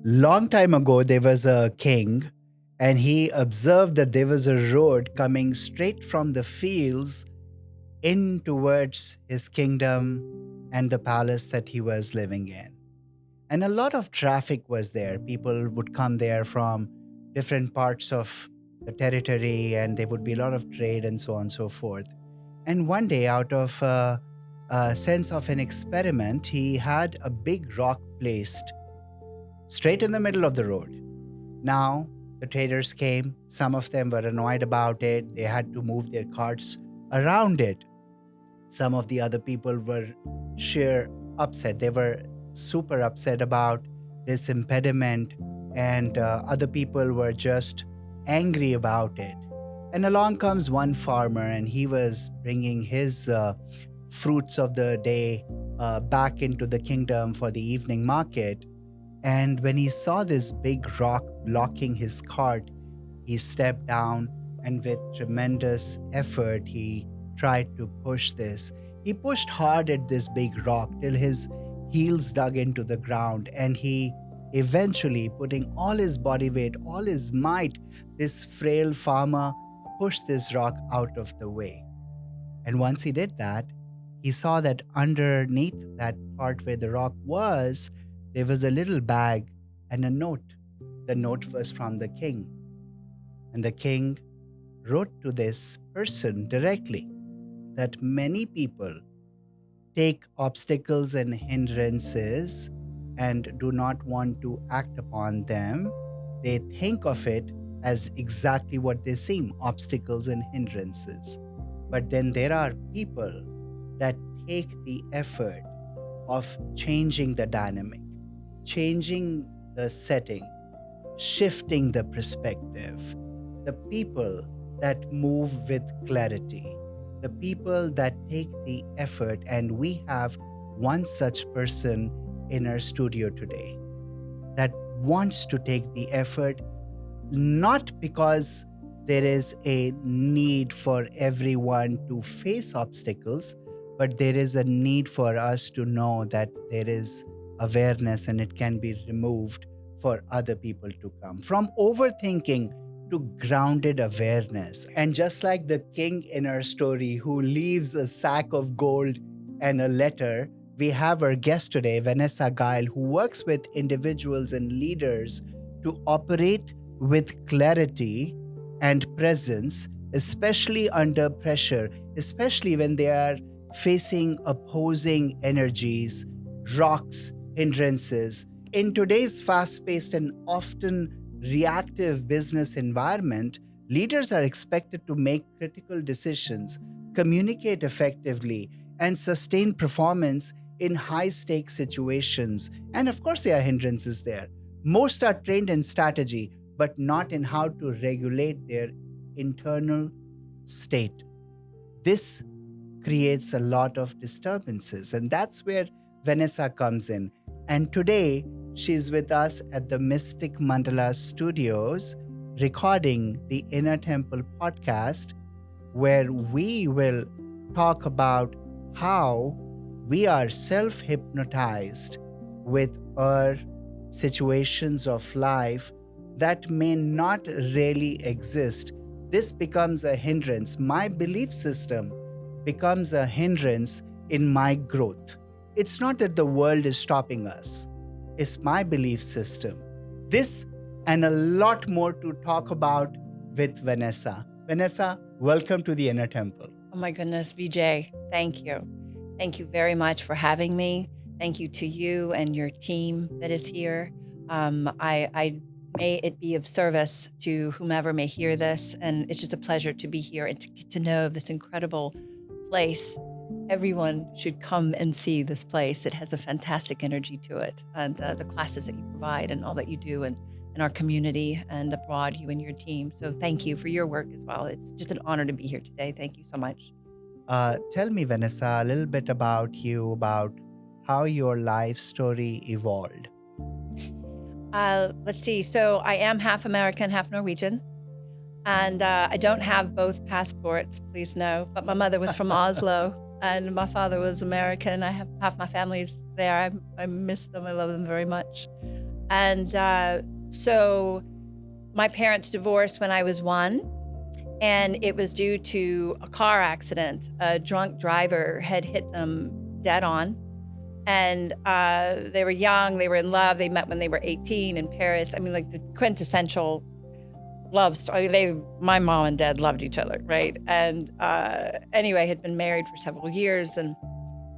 Long time ago, there was a king, and he observed that there was a road coming straight from the fields in towards his kingdom and the palace that he was living in. And a lot of traffic was there. People would come there from different parts of the territory, and there would be a lot of trade and so on and so forth. And one day, out of a sense of an experiment, he had a big rock placed straight in the middle of the road. Now, the traders came. Some of them were annoyed about it. They had to move their carts around it. Some of the other people were sheer upset. They were super upset about this impediment, and other people were just angry about it. And along comes one farmer, and he was bringing his fruits of the day back into the kingdom for the evening market. And when he saw this big rock blocking his cart, he stepped down, and with tremendous effort, he tried to push this. He pushed hard at this big rock till his heels dug into the ground, and he eventually, putting all his body weight, all his might, this frail farmer pushed this rock out of the way. And once he did that, he saw that underneath that part where the rock was, there was a little bag and a note. The note was from the king. And the king wrote to this person directly that many people take obstacles and hindrances and do not want to act upon them. They think of it as exactly what they seem, obstacles and hindrances. But then there are people that take the effort of changing the dynamic, changing the setting, shifting the perspective. The people that move with clarity, the people that take the effort, and we have one such person in our studio today that wants to take the effort, not because there is a need for everyone to face obstacles, but there is a need for us to know that there is awareness and it can be removed for other people to come. From overthinking to grounded awareness. And just like the king in our story who leaves a sack of gold and a letter, we have our guest today, Vanessa Guild, who works with individuals and leaders to operate with clarity and presence, especially under pressure, especially when they are facing opposing energies, rocks, hindrances. In today's fast-paced and often reactive business environment, leaders are expected to make critical decisions, communicate effectively, and sustain performance in high-stakes situations. And of course, there are hindrances there. Most are trained in strategy, but not in how to regulate their internal state. This creates a lot of disturbances, and that's where Vanessa comes in. And today, she's with us at the Mystic Mandala Studios, recording the Inner Temple podcast, where we will talk about how we are self-hypnotized with our situations of life that may not really exist. This becomes a hindrance. My belief system becomes a hindrance in my growth. It's not that the world is stopping us. It's my belief system. This and a lot more to talk about with Vanessa. Vanessa, welcome to the Inner Temple. Oh my goodness, Vijay, thank you. Thank you very much for having me. Thank you to you and your team that is here. I may it be of service to whomever may hear this, and it's just a pleasure to be here and to get to know this incredible place. Everyone should come and see this place. It has a fantastic energy to it, and the classes that you provide and all that you do in our community and abroad, you and your team. So thank you for your work as well. It's just an honor to be here today. Thank you so much. Tell me, Vanessa, a little bit about you, about how your life story evolved. Let's see. So I am half American, half Norwegian. And I don't have both passports, please know. But my mother was from Oslo and my father was American. I have half my family's there. I miss them. I love them very much. And so my parents divorced when I was 1, and it was due to a car accident. A drunk driver had hit them dead on. And they were young, they were in love, they met when they were 18 in Paris. I mean, like the quintessential love story. My mom and dad loved each other, right? And anyway, had been married for several years, and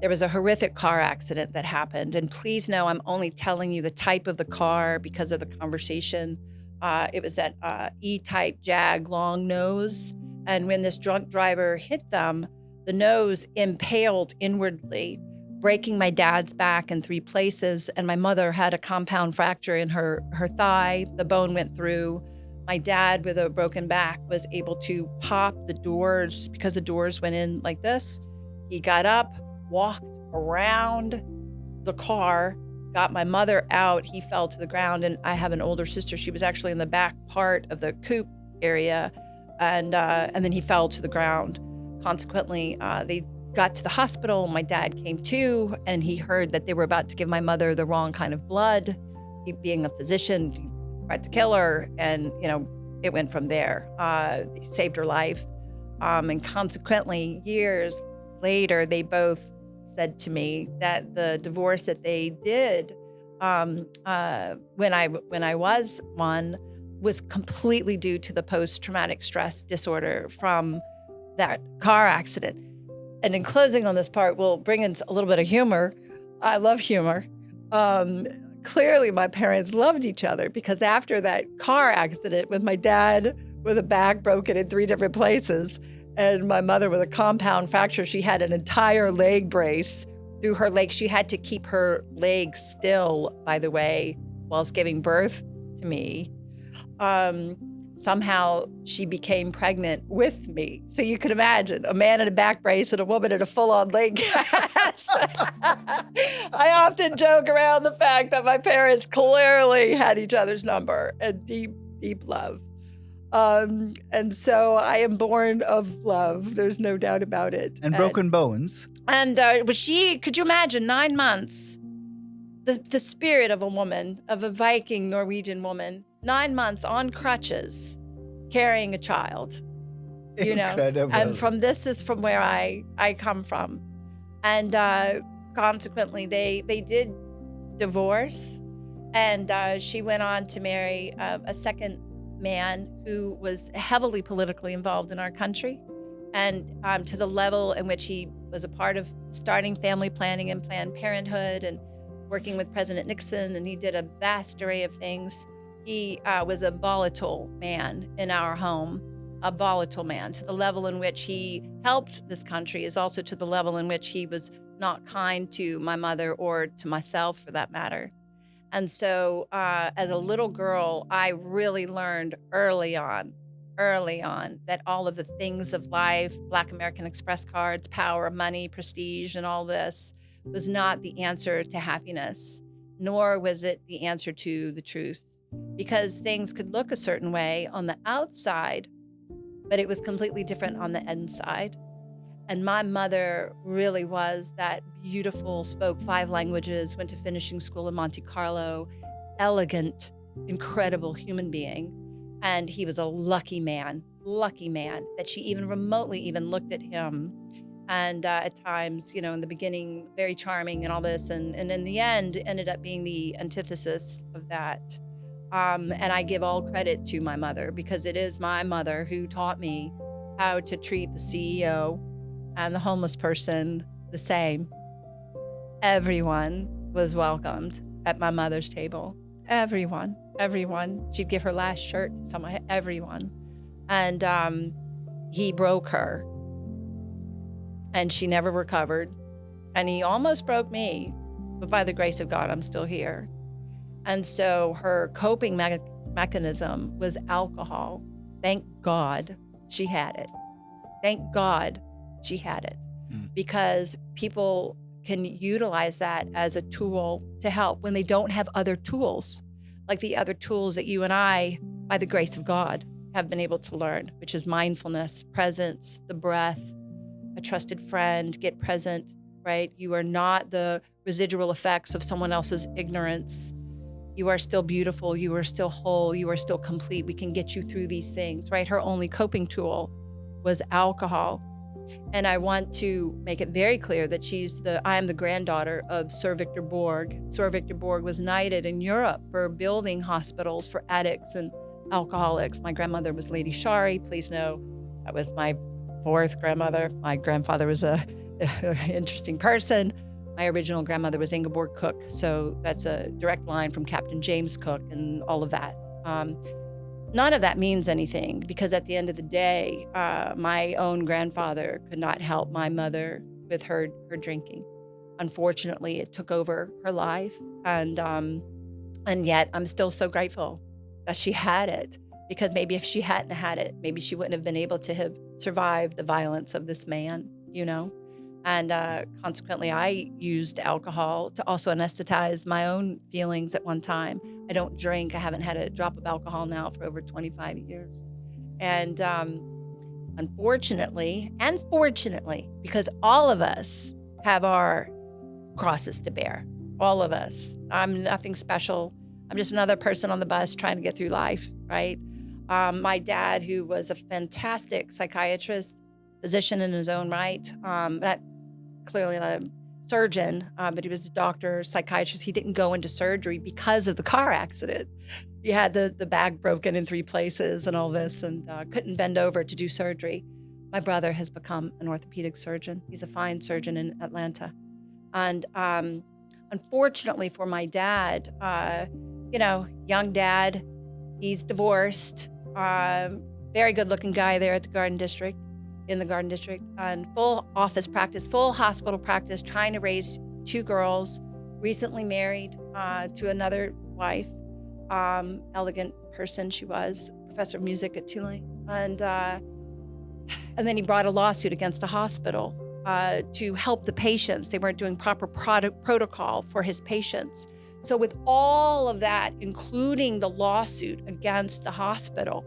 there was a horrific car accident that happened. And please know, I'm only telling you the type of the car because of the conversation. It was that E-type Jag long nose. And when this drunk driver hit them, the nose impaled inwardly, breaking my dad's back in 3 places. And my mother had a compound fracture in her thigh. The bone went through. My dad, with a broken back, was able to pop the doors because the doors went in like this. He got up, walked around the car, got my mother out. He fell to the ground, and I have an older sister. She was actually in the back part of the coupe area, and then he fell to the ground. Consequently, they got to the hospital. My dad came to, and he heard that they were about to give my mother the wrong kind of blood. He, being a physician, tried to kill her, and it went from there. He saved her life, and consequently, years later, they both said to me that the divorce that they did when I was 1 was completely due to the post-traumatic stress disorder from that car accident. And in closing on this part, we'll bring in a little bit of humor. I love humor. Clearly, my parents loved each other, because after that car accident with my dad with a back broken in 3 different places and my mother with a compound fracture, she had an entire leg brace through her leg. She had to keep her leg still, by the way, whilst giving birth to me. Somehow she became pregnant with me. So you can imagine a man in a back brace and a woman in a full-on leg cast. I often joke around the fact that my parents clearly had each other's number and deep, deep love. And so I am born of love. There's no doubt about it. And broken bones. And could you imagine, 9 months, the spirit of a woman, of a Viking Norwegian woman, 9 months on crutches, carrying a child, Incredible. And this is from where I come from. And consequently, they did divorce, and she went on to marry a second man who was heavily politically involved in our country, and to the level in which he was a part of starting family planning and Planned Parenthood and working with President Nixon, and he did a vast array of things. He was a volatile man in our home, a volatile man, to the level in which he helped this country is also to the level in which he was not kind to my mother or to myself, for that matter. And so as a little girl, I really learned early on, that all of the things of life, Black American Express cards, power, money, prestige, and all this was not the answer to happiness, nor was it the answer to the truth. Because things could look a certain way on the outside, but it was completely different on the inside. And my mother really was that beautiful, spoke 5 languages, went to finishing school in Monte Carlo, elegant, incredible human being. And he was a lucky man that she even remotely even looked at him. And at times, in the beginning, very charming and all this. And in the end, ended up being the antithesis of that. And I give all credit to my mother, because it is my mother who taught me how to treat the CEO and the homeless person the same. Everyone was welcomed at my mother's table. Everyone. She'd give her last shirt to someone, everyone. And he broke her, and she never recovered. And he almost broke me, but by the grace of God, I'm still here. And so her coping mechanism was alcohol. Thank God she had it. Because people can utilize that as a tool to help when they don't have other tools, like the other tools that you and I, by the grace of God, have been able to learn, which is mindfulness, presence, the breath, a trusted friend, get present, right? You are not the residual effects of someone else's ignorance. You are still beautiful. You are still whole. You are still complete. We can get you through these things, right? Her only coping tool was alcohol. And I want to make it very clear that I am the granddaughter of Sir Victor Borg. Sir Victor Borg was knighted in Europe for building hospitals for addicts and alcoholics. My grandmother was Lady Shari. Please know that was my fourth grandmother. My grandfather was a interesting person. My original grandmother was Ingeborg Cook. So that's a direct line from Captain James Cook and all of that. None of that means anything because at the end of the day, my own grandfather could not help my mother with her drinking. Unfortunately, it took over her life. And yet I'm still so grateful that she had it, because maybe if she hadn't had it, maybe she wouldn't have been able to have survived the violence of this man, you know? And consequently, I used alcohol to also anesthetize my own feelings at one time. I don't drink. I haven't had a drop of alcohol now for over 25 years. And unfortunately, and fortunately, because all of us have our crosses to bear, all of us. I'm nothing special. I'm just another person on the bus trying to get through life, right? My dad, who was a fantastic psychiatrist, physician in his own right, clearly not a surgeon, but he was a doctor, psychiatrist. He didn't go into surgery because of the car accident. He had the back broken in 3 places and all this, and couldn't bend over to do surgery. My brother has become an orthopedic surgeon. He's a fine surgeon in Atlanta. And unfortunately for my dad, young dad, he's divorced, very good looking guy there at the Garden District. In the Garden District, and full office practice, full hospital practice, trying to raise 2 girls, recently married to another wife, elegant person she was, professor of music at Tulane. And then he brought a lawsuit against the hospital to help the patients. They weren't doing proper protocol for his patients. So with all of that, including the lawsuit against the hospital,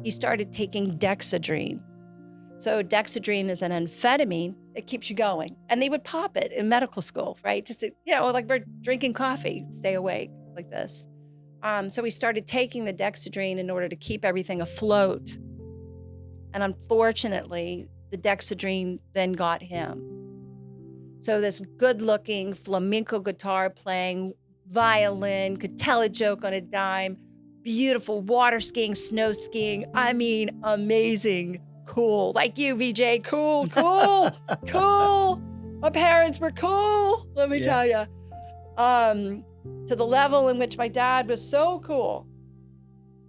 he started taking Dexedrine. So Dexedrine is an amphetamine that keeps you going. And they would pop it in medical school, right? Just to, like we're drinking coffee, stay awake like this. So he started taking the Dexedrine in order to keep everything afloat. And unfortunately, the Dexedrine then got him. So this good-looking flamenco guitar playing, violin, could tell a joke on a dime, beautiful water skiing, snow skiing. I mean, amazing. Cool. Like you, VJ. Cool. My parents were cool, let me tell you. To the level in which my dad was so cool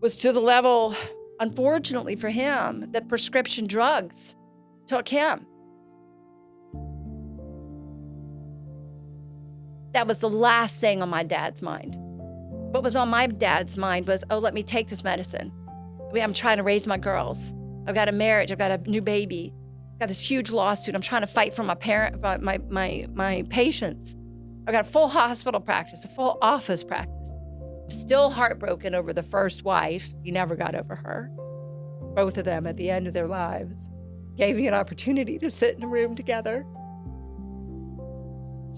was to the level, unfortunately for him, that prescription drugs took him. That was the last thing on my dad's mind. What was on my dad's mind was, let me take this medicine. I'm trying to raise my girls. I've got a marriage. I've got a new baby. I've got this huge lawsuit. I'm trying to fight for my patients. I've got a full hospital practice, a full office practice. I'm still heartbroken over the first wife. He never got over her. Both of them at the end of their lives gave me an opportunity to sit in a room together.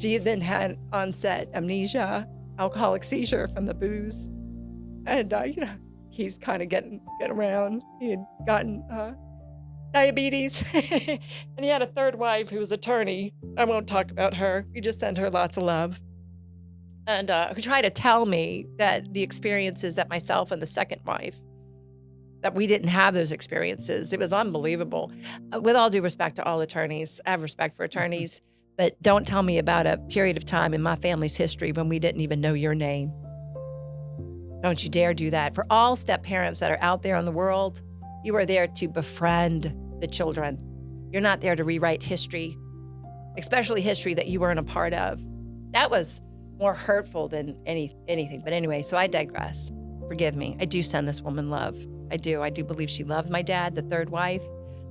She then had onset amnesia, alcoholic seizure from the booze. And, he's kind of getting around. He had gotten diabetes. And he had a third wife who was an attorney. I won't talk about her. We just send her lots of love. And who tried to tell me that the experiences that myself and the second wife, that we didn't have those experiences. It was unbelievable. With all due respect to all attorneys, I have respect for attorneys, but don't tell me about a period of time in my family's history when we didn't even know your name. Don't you dare do that. For all step parents that are out there in the world, you are there to befriend the children. You're not there to rewrite history, especially history that you weren't a part of. That was more hurtful than anything. But anyway, so I digress. Forgive me. I do send this woman love. I do. I do believe she loved my dad, the third wife,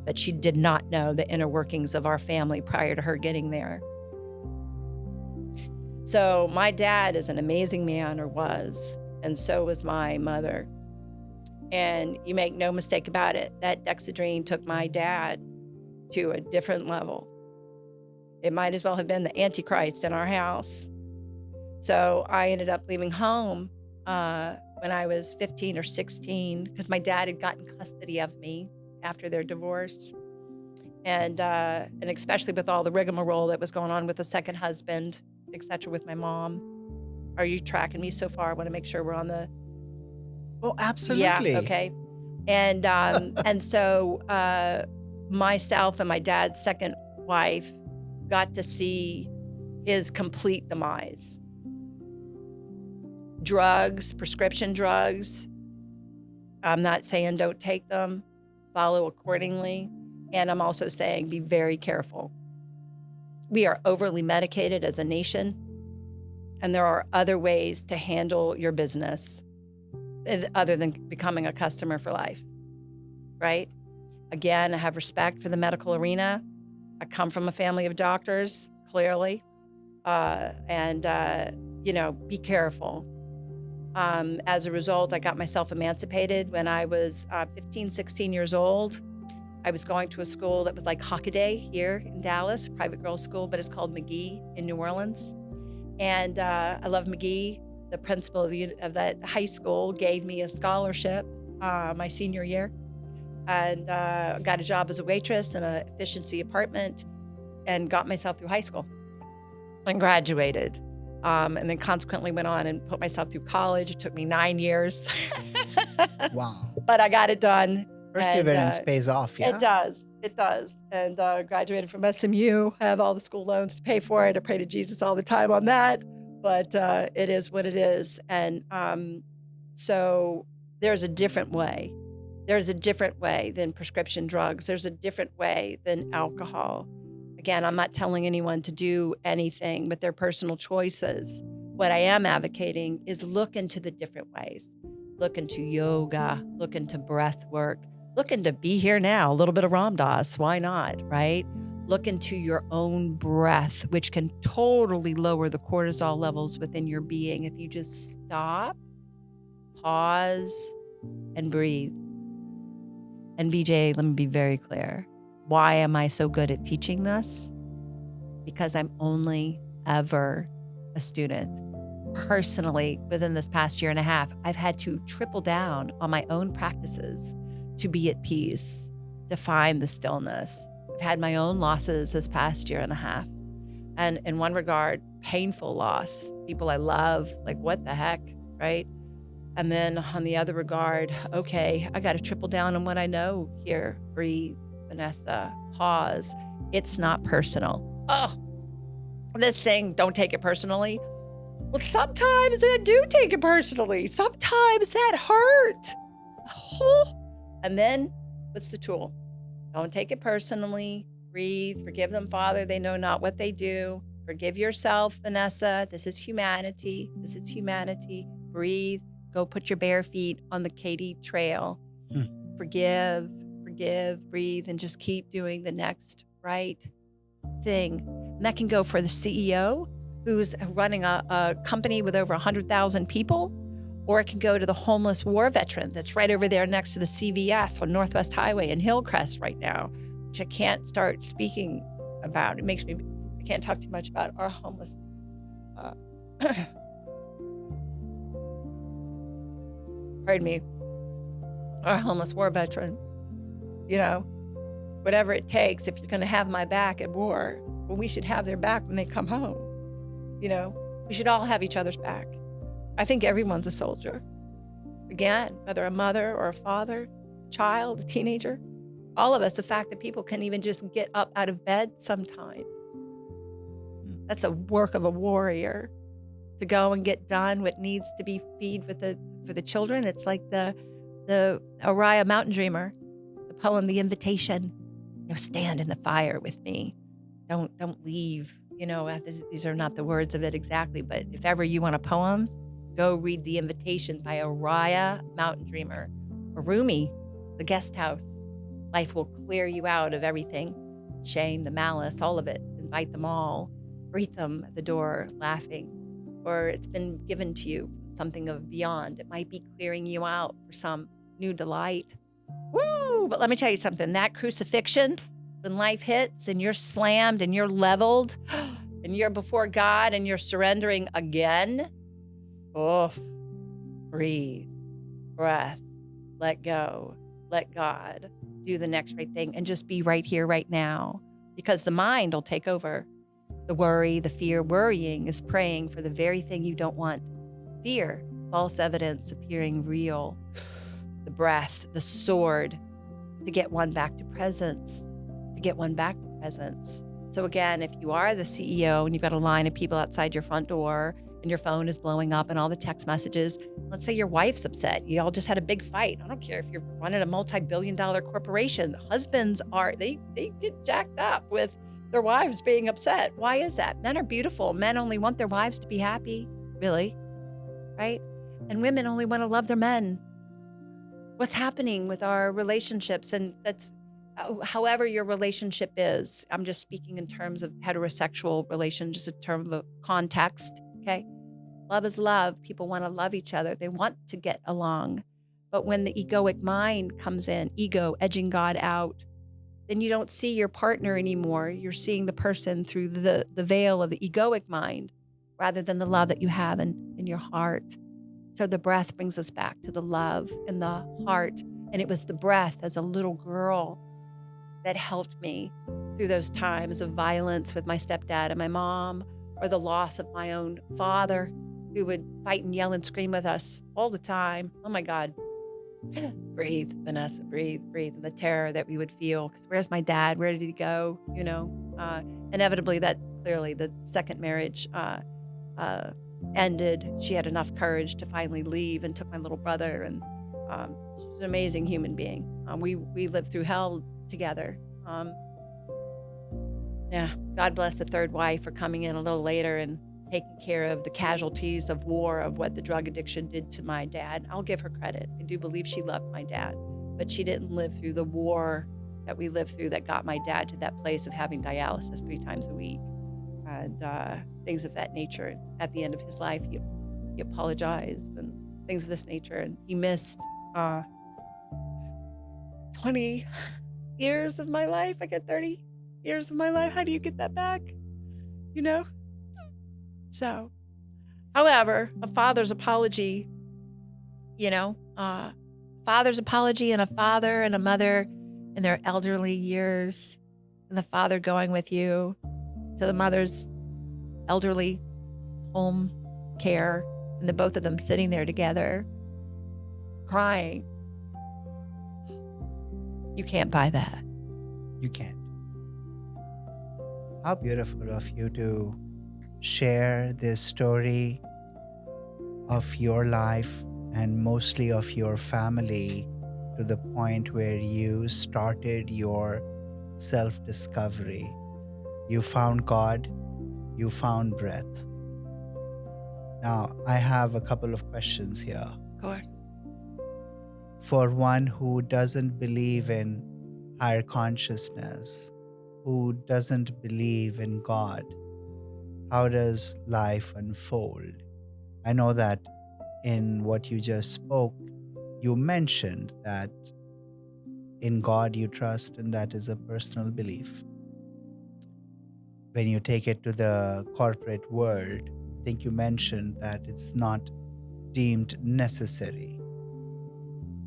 but she did not know the inner workings of our family prior to her getting there. So my dad is an amazing man, or was. And so was my mother. And you make no mistake about it, that Dexedrine took my dad to a different level. It might as well have been the Antichrist in our house. So I ended up leaving home when I was 15 or 16, because my dad had gotten custody of me after their divorce. And especially with all the rigmarole that was going on with the second husband, et cetera, with my mom. Are you tracking me so far? I want to make sure we're on the... Oh, absolutely. Yeah, okay. And so myself and my dad's second wife got to see his complete demise. Drugs, prescription drugs. I'm not saying don't take them, follow accordingly. And I'm also saying be very careful. We are overly medicated as a nation, and there are other ways to handle your business other than becoming a customer for life, right? Again, I have respect for the medical arena. I come from a family of doctors, clearly, be careful. As a result, I got myself emancipated when I was 15, 16 years old. I was going to a school that was like Hockaday here in Dallas, private girls' school, but it's called McGee in New Orleans. And I love McGee. The principal of that high school gave me a scholarship my senior year, and got a job as a waitress in an efficiency apartment, and got myself through high school and graduated. And then consequently went on and put myself through college. It took me 9 years. Wow. But I got it done. Perseverance pays off, yeah? It does. And graduated from SMU. I have all the school loans to pay for it. I pray to Jesus all the time on that. But it is what it is. And so there's a different way. There's a different way than prescription drugs. There's a different way than alcohol. Again, I'm not telling anyone to do anything but their personal choices. What I am advocating is look into the different ways. Look into yoga, look into breath work, look into be here now, a little bit of Ram Dass, why not, right? Look into your own breath, which can totally lower the cortisol levels within your being if you just stop, pause, and breathe. And VJ, let me be very clear. Why am I so good at teaching this? Because I'm only ever a student. Personally, within this past year and a half, I've had to triple down on my own practices to be at peace, to find the stillness. I've had my own losses this past year and a half. And in one regard, painful loss. People I love, like what the heck, right? And then on the other regard, okay, I got to triple down on what I know here. Breathe, Vanessa, pause. It's not personal. Oh, this thing, don't take it personally. Well, sometimes I do take it personally. Sometimes that hurt. Oh. And then what's the tool? Don't take it personally. Breathe. Forgive them, Father. They know not what they do. Forgive yourself, Vanessa. This is humanity. This is humanity. Breathe. Go put your bare feet on the Katy Trail. Forgive, breathe, and just keep doing the next right thing. And that can go for the CEO who's running a company with over 100,000 people, or it can go to the homeless war veteran that's right over there next to the CVS on Northwest Highway in Hillcrest right now, which I can't start speaking about. I can't talk too much about our homeless. Pardon me, our homeless war veteran. You know, whatever it takes, if you're going to have my back at war, well, we should have their back when they come home. You know, we should all have each other's back. I think everyone's a soldier. Again, whether a mother or a father, a child, a teenager, all of us, the fact that people can even just get up out of bed sometimes. That's a work of a warrior. To go and get done what needs to be for the children. It's like the Oriah Mountain Dreamer, the poem, The Invitation. Stand in the fire with me. Don't leave. These are not the words of it exactly, but if ever you want a poem, go read The Invitation by Oriah Mountain Dreamer. Or Rumi, The Guest House. Life will clear you out of everything. Shame, the malice, all of it. Invite them all. Greet them at the door, laughing. Or it's been given to you, something of beyond. It might be clearing you out for some new delight. Woo! But let me tell you something. That crucifixion, when life hits and you're slammed and you're leveled and you're before God and you're surrendering again, breathe, breath, let go, let God do the next right thing, and just be right here, right now, because the mind will take over. The worry, the fear, worrying is praying for the very thing you don't want. Fear, false evidence appearing real. The breath, the sword, to get one back to presence, to get one back to presence. So again, if you are the CEO and you've got a line of people outside your front door and your phone is blowing up and all the text messages, let's say your wife's upset. You all just had a big fight. I don't care if you're running a multi-billion-dollar corporation. Husbands they get jacked up with their wives being upset. Why is that? Men are beautiful. Men only want their wives to be happy, really, right? And women only want to love their men. What's happening with our relationships? And that's however your relationship is. I'm just speaking in terms of heterosexual relation, just a term of context, okay? Love is love. People want to love each other. They want to get along. But when the egoic mind comes in, ego edging God out, then you don't see your partner anymore. You're seeing the person through the veil of the egoic mind rather than the love that you have in your heart. So the breath brings us back to the love in the heart. And it was the breath as a little girl that helped me through those times of violence with my stepdad and my mom, or the loss of my own father, who would fight and yell and scream with us all the time. Oh my God. Breathe, Vanessa, breathe. And the terror that we would feel, because where's my dad? Where did he go? Inevitably, that clearly the second marriage ended. She had enough courage to finally leave and took my little brother, and she's an amazing human being. We lived through hell together. God bless the third wife for coming in a little later and taking care of the casualties of war, of what the drug addiction did to my dad. I'll give her credit. I do believe she loved my dad, but she didn't live through the war that we lived through that got my dad to that place of having dialysis 3 times a week and things of that nature. At the end of his life, he apologized and things of this nature, and he missed 20 years of my life. I get 30 years of my life. How do you get that back? So, however, a father's apology, father's apology, and a father and a mother in their elderly years, and the father going with you to the mother's elderly home care, and the both of them sitting there together, crying. You can't buy that. You can't. How beautiful of you to share this story of your life and mostly of your family to the point where you started your self-discovery. You found God, you found breath. Now, I have a couple of questions here. Of course. For one who doesn't believe in higher consciousness, who doesn't believe in God, how does life unfold? I know that in what you just spoke, you mentioned that in God you trust, and that is a personal belief. When you take it to the corporate world, I think you mentioned that it's not deemed necessary.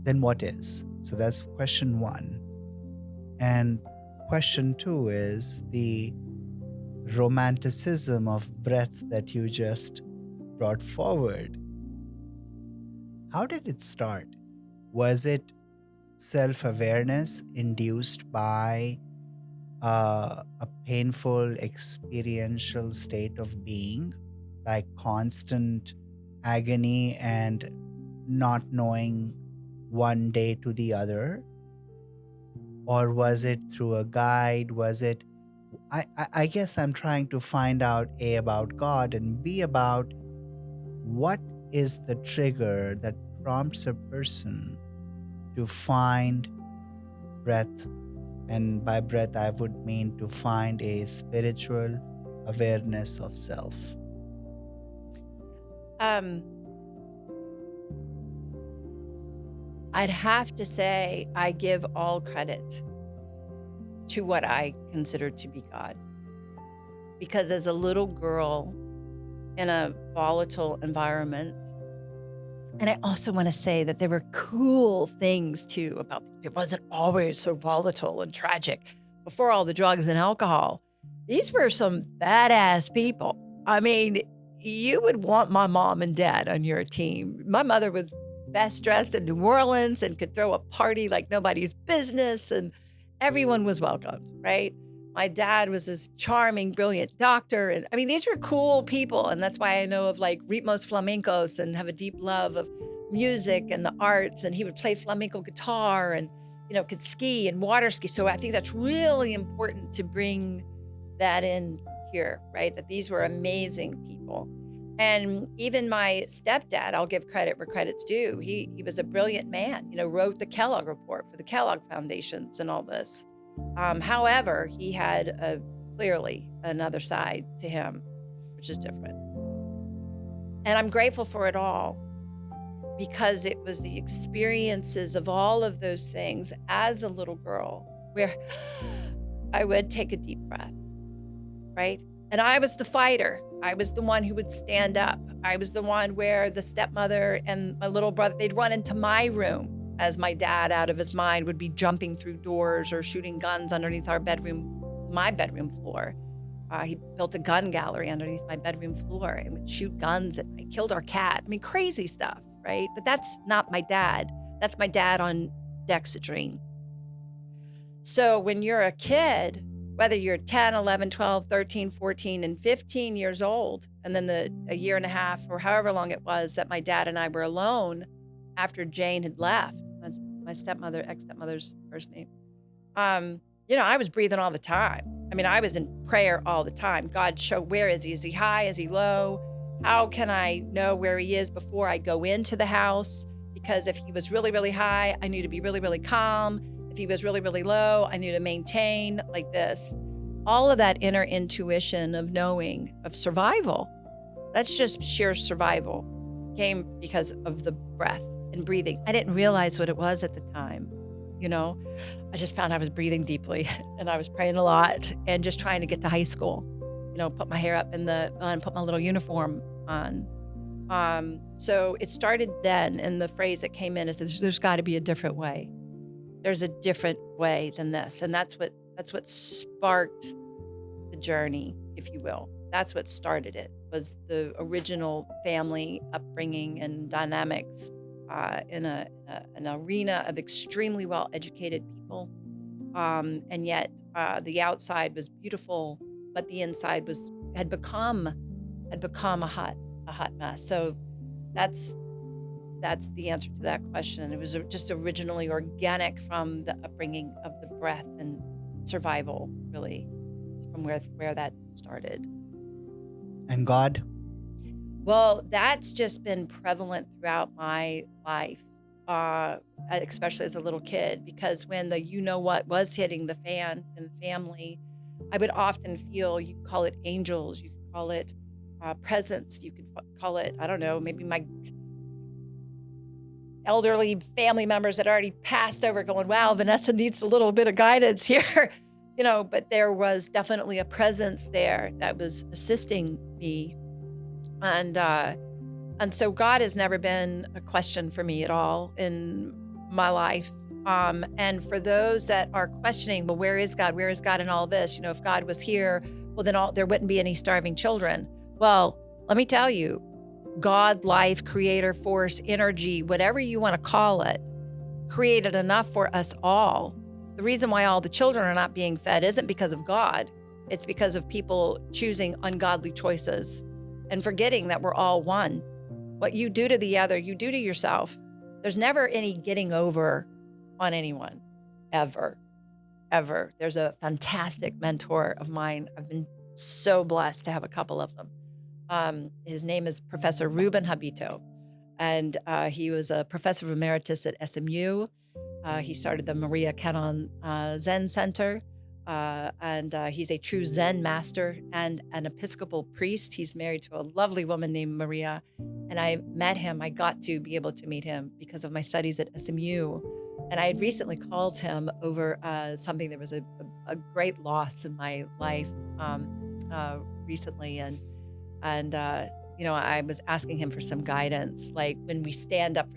Then what is? So that's question 1. And question 2 is the romanticism of breath that you just brought forward. How did it start? Was it self-awareness induced by a painful experiential state of being, like constant agony and not knowing one day to the other? Or was it through a guide? Was it, I guess I'm trying to find out A, about God, and B, about what is the trigger that prompts a person to find breath. And by breath, I would mean to find a spiritual awareness of self. I'd have to say I give all credit to what I consider to be God. Because as a little girl in a volatile environment, And I also want to say that there were cool things too about it wasn't always so volatile and tragic. Before all the drugs and alcohol, these were some badass people. I mean, you would want my mom and dad on your team. My mother was best dressed in New Orleans and could throw a party like nobody's business, and everyone was welcomed, right? My dad was this charming, brilliant doctor. And I mean, these were cool people. And that's why I know of like Ritmos Flamencos and have a deep love of music and the arts. And he would play flamenco guitar and, could ski and water ski. So I think that's really important to bring that in here, right? That these were amazing people. And even my stepdad, I'll give credit where credit's due. He was a brilliant man, wrote the Kellogg Report for the Kellogg Foundations and all this. However, he had clearly another side to him, which is different. And I'm grateful for it all because it was the experiences of all of those things as a little girl where I would take a deep breath, right? And I was the fighter. I was the one who would stand up. I was the one where the stepmother and my little brother, they'd run into my room as my dad, out of his mind, would be jumping through doors or shooting guns underneath my bedroom floor. He built a gun gallery underneath my bedroom floor and would shoot guns at me, killed our cat. I mean, crazy stuff, right? But that's not my dad. That's my dad on Dexedrine. So when you're a kid, whether you're 10, 11, 12, 13, 14, and 15 years old, and then a year and a half or however long it was that my dad and I were alone after Jane had left, that's my ex-stepmother's first name. I was breathing all the time. I mean, I was in prayer all the time. God, show, where is he? Is he high? Is he low? How can I know where he is before I go into the house? Because if he was really, really high, I knew to be really, really calm. If he was really, really low, I knew to maintain like this. All of that inner intuition of knowing, of survival, that's just sheer survival, came because of the breath and breathing. I didn't realize what it was at the time. I just found I was breathing deeply and I was praying a lot and just trying to get to high school, put my hair up in the bun, put my little uniform on. So it started then, and the phrase that came in is there's got to be a different way. There's a different way than this. And that's what sparked the journey, if you will. That's what started it, was the original family upbringing and dynamics in an arena of extremely well-educated people. And yet the outside was beautiful, but the inside had become a hot mess. So that's the answer to that question. It was just originally organic from the upbringing of the breath and survival, really, from where that started. And God? Well, that's just been prevalent throughout my life, especially as a little kid, because when the what was hitting the fan in the family, I would often feel, you could call it angels, you could call it presence, you could call it, I don't know, maybe my elderly family members that already passed over going, wow, Vanessa needs a little bit of guidance here, but there was definitely a presence there that was assisting me. And so God has never been a question for me at all in my life. And for those that are questioning, well, where is God? Where is God in all this? If God was here, well, then there wouldn't be any starving children. Well, let me tell you, God, life, creator, force, energy, whatever you want to call it, created enough for us all. The reason why all the children are not being fed isn't because of God. It's because of people choosing ungodly choices and forgetting that we're all one. What you do to the other, you do to yourself. There's never any getting over on anyone, ever. There's a fantastic mentor of mine. I've been so blessed to have a couple of them. His name is Professor Ruben Habito, and he was a professor emeritus at SMU. He started the Maria Cannon Zen Center, and he's a true Zen master and an Episcopal priest. He's married to a lovely woman named Maria, and I got to be able to meet him because of my studies at SMU. And I had recently called him over something that was a great loss in my life recently, and I was asking him for some guidance. Like when we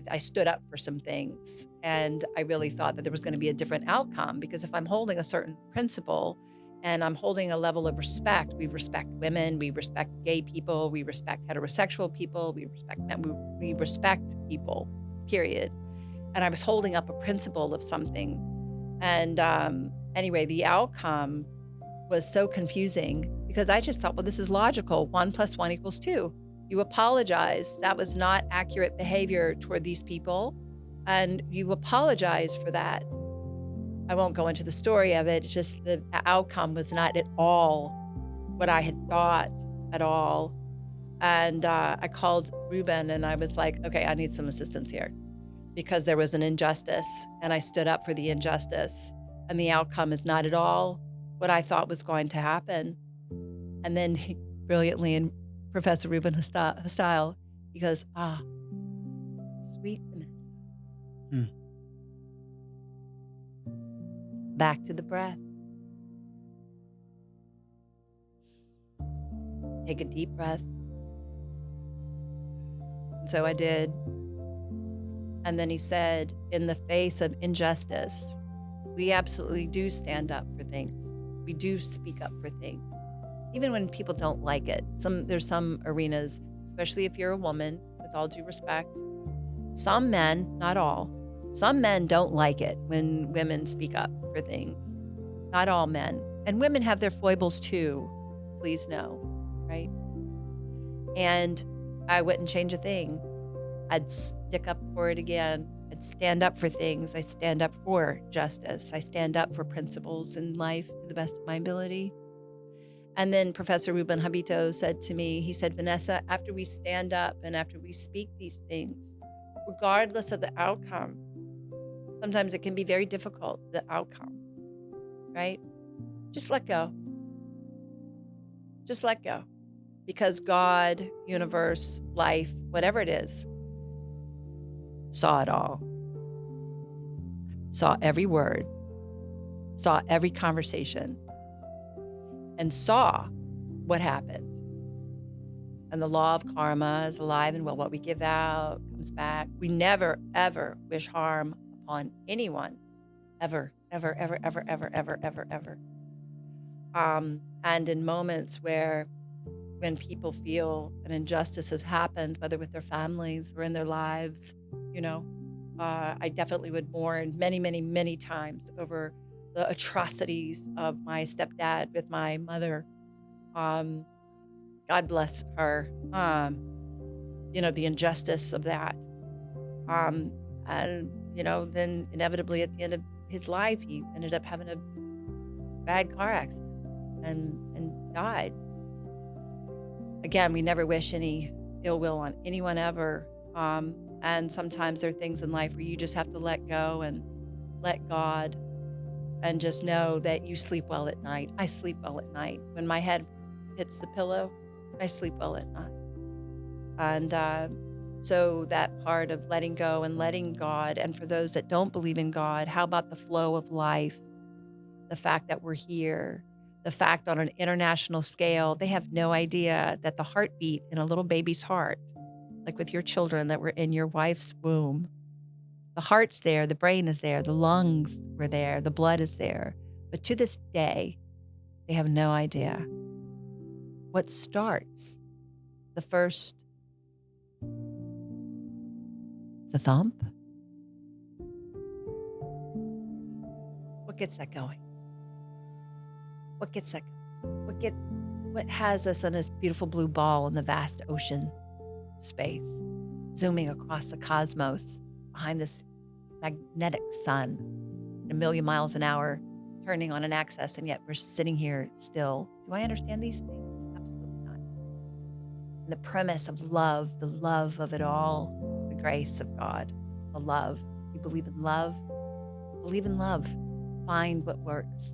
I stood up for some things, and I really thought that there was going to be a different outcome, because if I'm holding a certain principle and I'm holding a level of respect, we respect women, we respect gay people, we respect heterosexual people, we respect men, we respect people, period. And I was holding up a principle of something. And anyway, the outcome was so confusing, because I just thought, well, this is logical. 1 + 1 = 2. You apologize. That was not accurate behavior toward these people, and you apologize for that. I won't go into the story of it. It's just the outcome was not at all what I had thought at all. And I called Ruben and I was like, okay, I need some assistance here, because there was an injustice and I stood up for the injustice, and the outcome is not at all what I thought was going to happen. And then he brilliantly, in Professor Ruben style, he goes, sweet Vanessa. Hmm. Back to the breath. Take a deep breath. And so I did. And then he said, in the face of injustice, we absolutely do stand up for things. We do speak up for things, even when people don't like it. There's some arenas, especially if you're a woman, with all due respect. Some men, not all, some men don't like it when women speak up for things. Not all men. And women have their foibles too, please know, right? And I wouldn't change a thing. I'd stick up for it again. I'd stand up for things. I stand up for justice. I stand up for principles in life to the best of my ability. And then Professor Ruben Habito said to me, he said, Vanessa, after we stand up and after we speak these things, regardless of the outcome, sometimes it can be very difficult, the outcome, right? Just let go. Just let go. Because God, universe, life, whatever it is, saw it all. Saw every word. Saw every conversation. And saw what happened. And the law of karma is alive and well. What we give out comes back. We never, ever wish harm upon anyone. Ever, ever, ever, ever, ever, ever, ever, ever. And in moments when people feel an injustice has happened, whether with their families or in their lives, I definitely would mourn many, many, many times over the atrocities of my stepdad with my mother. God bless her. The injustice of that. And, then inevitably at the end of his life, he ended up having a bad car accident and died. Again, we never wish any ill will on anyone ever. And sometimes there are things in life where you just have to let go and let God, and just know that you sleep well at night. I sleep well at night. When my head hits the pillow, I sleep well at night. And so that part of letting go and letting God, and for those that don't believe in God, how about the flow of life? The fact that we're here, the fact on an international scale, they have no idea that the heartbeat in a little baby's heart, like with your children that were in your wife's womb, the heart's there, the brain is there, the lungs were there, the blood is there. But to this day, they have no idea what starts the first, the thump. What gets that going? What gets that? What has us on this beautiful blue ball in the vast ocean space, zooming across the cosmos behind this magnetic sun at 1,000,000 miles an hour, turning on an axis, and yet we're sitting here still. Do I understand these things? Absolutely not. And the premise of love, the love of it all, the grace of God, the love. You believe in love? Believe in love. Find what works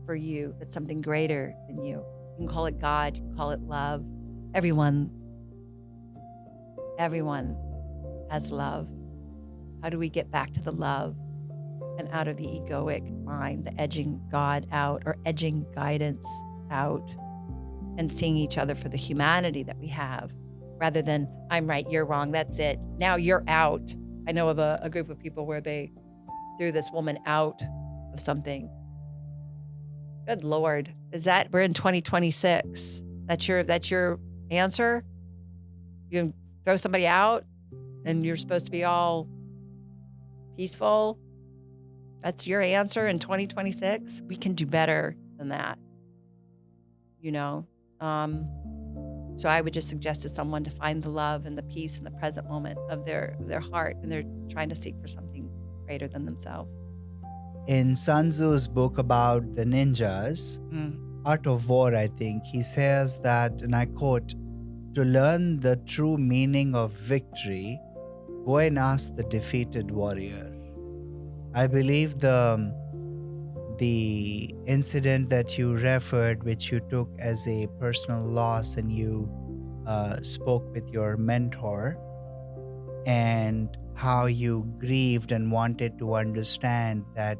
for you. That's something greater than you. You can call it God, you can call it love. Everyone has love. How do we get back to the love and out of the egoic mind, the edging God out or edging guidance out, and seeing each other for the humanity that we have rather than I'm right, you're wrong, that's it. Now you're out. I know of a group of people where they threw this woman out of something. Good Lord. We're in 2026. That's your answer? You can throw somebody out and you're supposed to be all peaceful? That's your answer in 2026? We can do better than that. You know? So I would just suggest to someone to find the love and the peace in the present moment of their heart, and they're trying to seek for something greater than themselves. In Sun Tzu's book about the ninjas, Art of War, I think, he says that, and I quote, "To learn the true meaning of victory, go and ask the defeated warrior." I believe the incident that you referred, which you took as a personal loss, and you spoke with your mentor, and how you grieved and wanted to understand that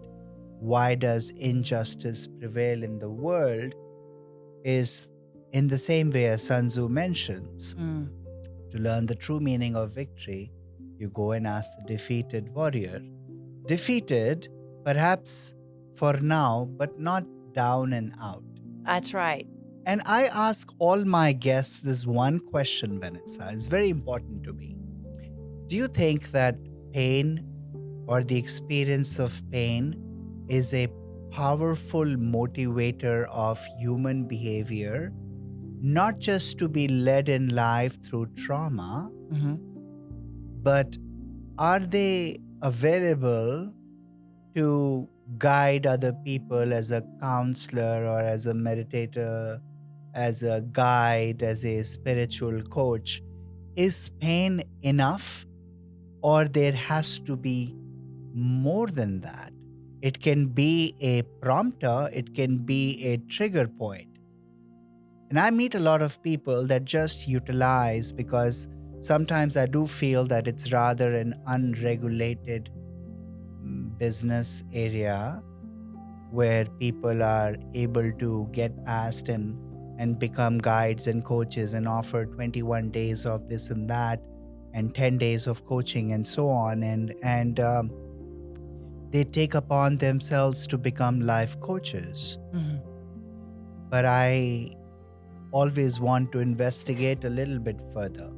why does injustice prevail in the world, is in the same way as Sun Tzu mentions. To learn the true meaning of victory, you go and ask the defeated warrior. Defeated, perhaps for now, but not down and out. That's right. And I ask all my guests this one question, Vanessa. It's very important to me. Do you think that pain or the experience of pain is a powerful motivator of human behavior, not just to be led in life through trauma, but are they available to guide other people as a counselor or as a meditator, as a guide, as a spiritual coach? Is pain enough, or there has to be more than that? It can be a prompter, it can be a trigger point. And I meet a lot of people that just utilize, because sometimes I do feel that it's rather an unregulated business area where people are able to get past and become guides and coaches and offer 21 days of this and that and 10 days of coaching and so on. And they take upon themselves to become life coaches. But I always want to investigate a little bit further.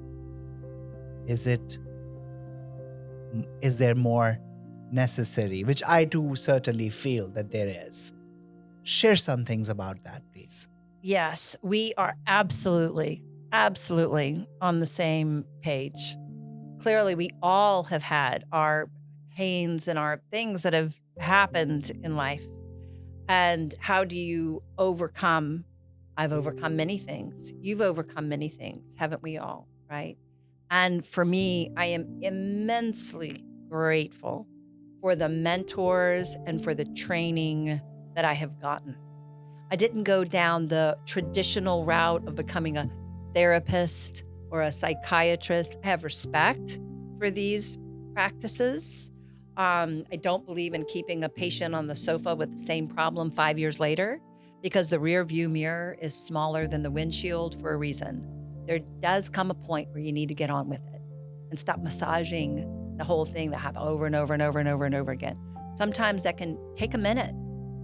Is there more necessary? Which I do certainly feel that there is. Share some things about that, please. Yes, we are absolutely on the same page. Clearly, we all have had our pains and our things that have happened in life. And how do you overcome? I've overcome many things. You've overcome many things, haven't we all, right? And for me, I am immensely grateful for the mentors and for the training that I have gotten. I didn't go down the traditional route of becoming a therapist or a psychiatrist. I have respect for these practices. I don't believe in keeping a patient on the sofa with the same problem 5 years later, because the rear view mirror is smaller than the windshield for a reason. There does come a point where you need to get on with it and stop massaging the whole thing that happens over and over and over and over and over again. Sometimes that can take a minute.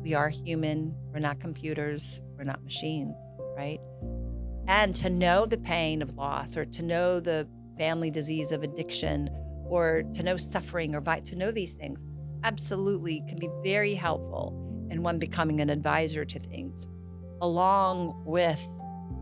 We are human. We're not computers. We're not machines, right? And to know the pain of loss, or to know the family disease of addiction, or to know suffering, or to know these things, absolutely can be very helpful in one becoming an advisor to things, along with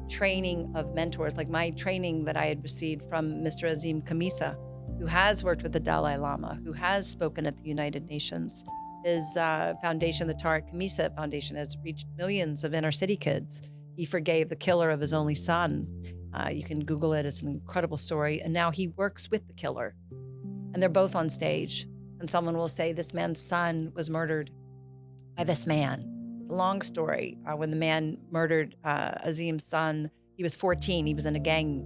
training of mentors, like my training that I had received from Mr. Azim Khamisa, who has worked with the Dalai Lama, who has spoken at the United Nations. His foundation, the Tariq Khamisa Foundation, has reached millions of inner city kids. He forgave the killer of his only son. You can Google it. It's an incredible story. And now he works with the killer. And they're both on stage. And someone will say, this man's son was murdered by this man. It's a long story. When the man murdered Azim's son, he was 14. He was in a gang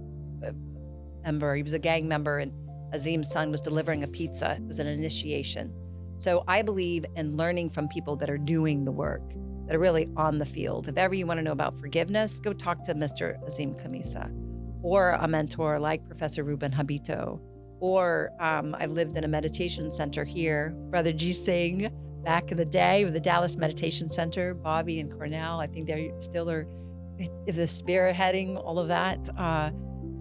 member. He was a gang member, and Azim's son was delivering a pizza. It was an initiation. So I believe in learning from people that are doing the work, that are really on the field. If ever you want to know about forgiveness, go talk to Mr. Azim Khamisa. or a mentor like Professor Ruben Habito, or I lived in a meditation center here, Brother G Singh, back in the day with the Dallas Meditation Center, Bobby and Cornell. I think they still are the spearheading all of that.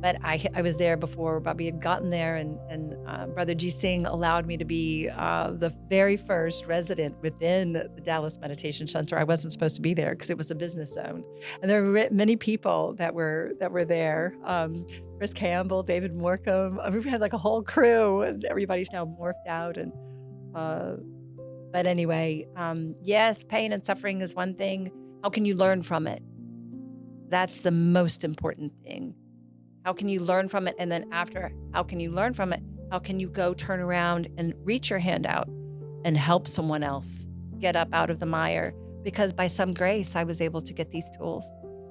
But I was there before Bobby had gotten there, and Brother G Singh allowed me to be the very first resident within the Dallas Meditation Center. I wasn't supposed to be there because it was a business zone, and there were many people that were there. Chris Campbell, David Morcom. I mean, we had like a whole crew, and everybody's now morphed out. And but anyway, yes, pain and suffering is one thing. How can you learn from it? That's the most important thing. How can you learn from it? And then after, how can you learn from it? How can you go turn around and reach your hand out and help someone else get up out of the mire? Because by some grace, I was able to get these tools.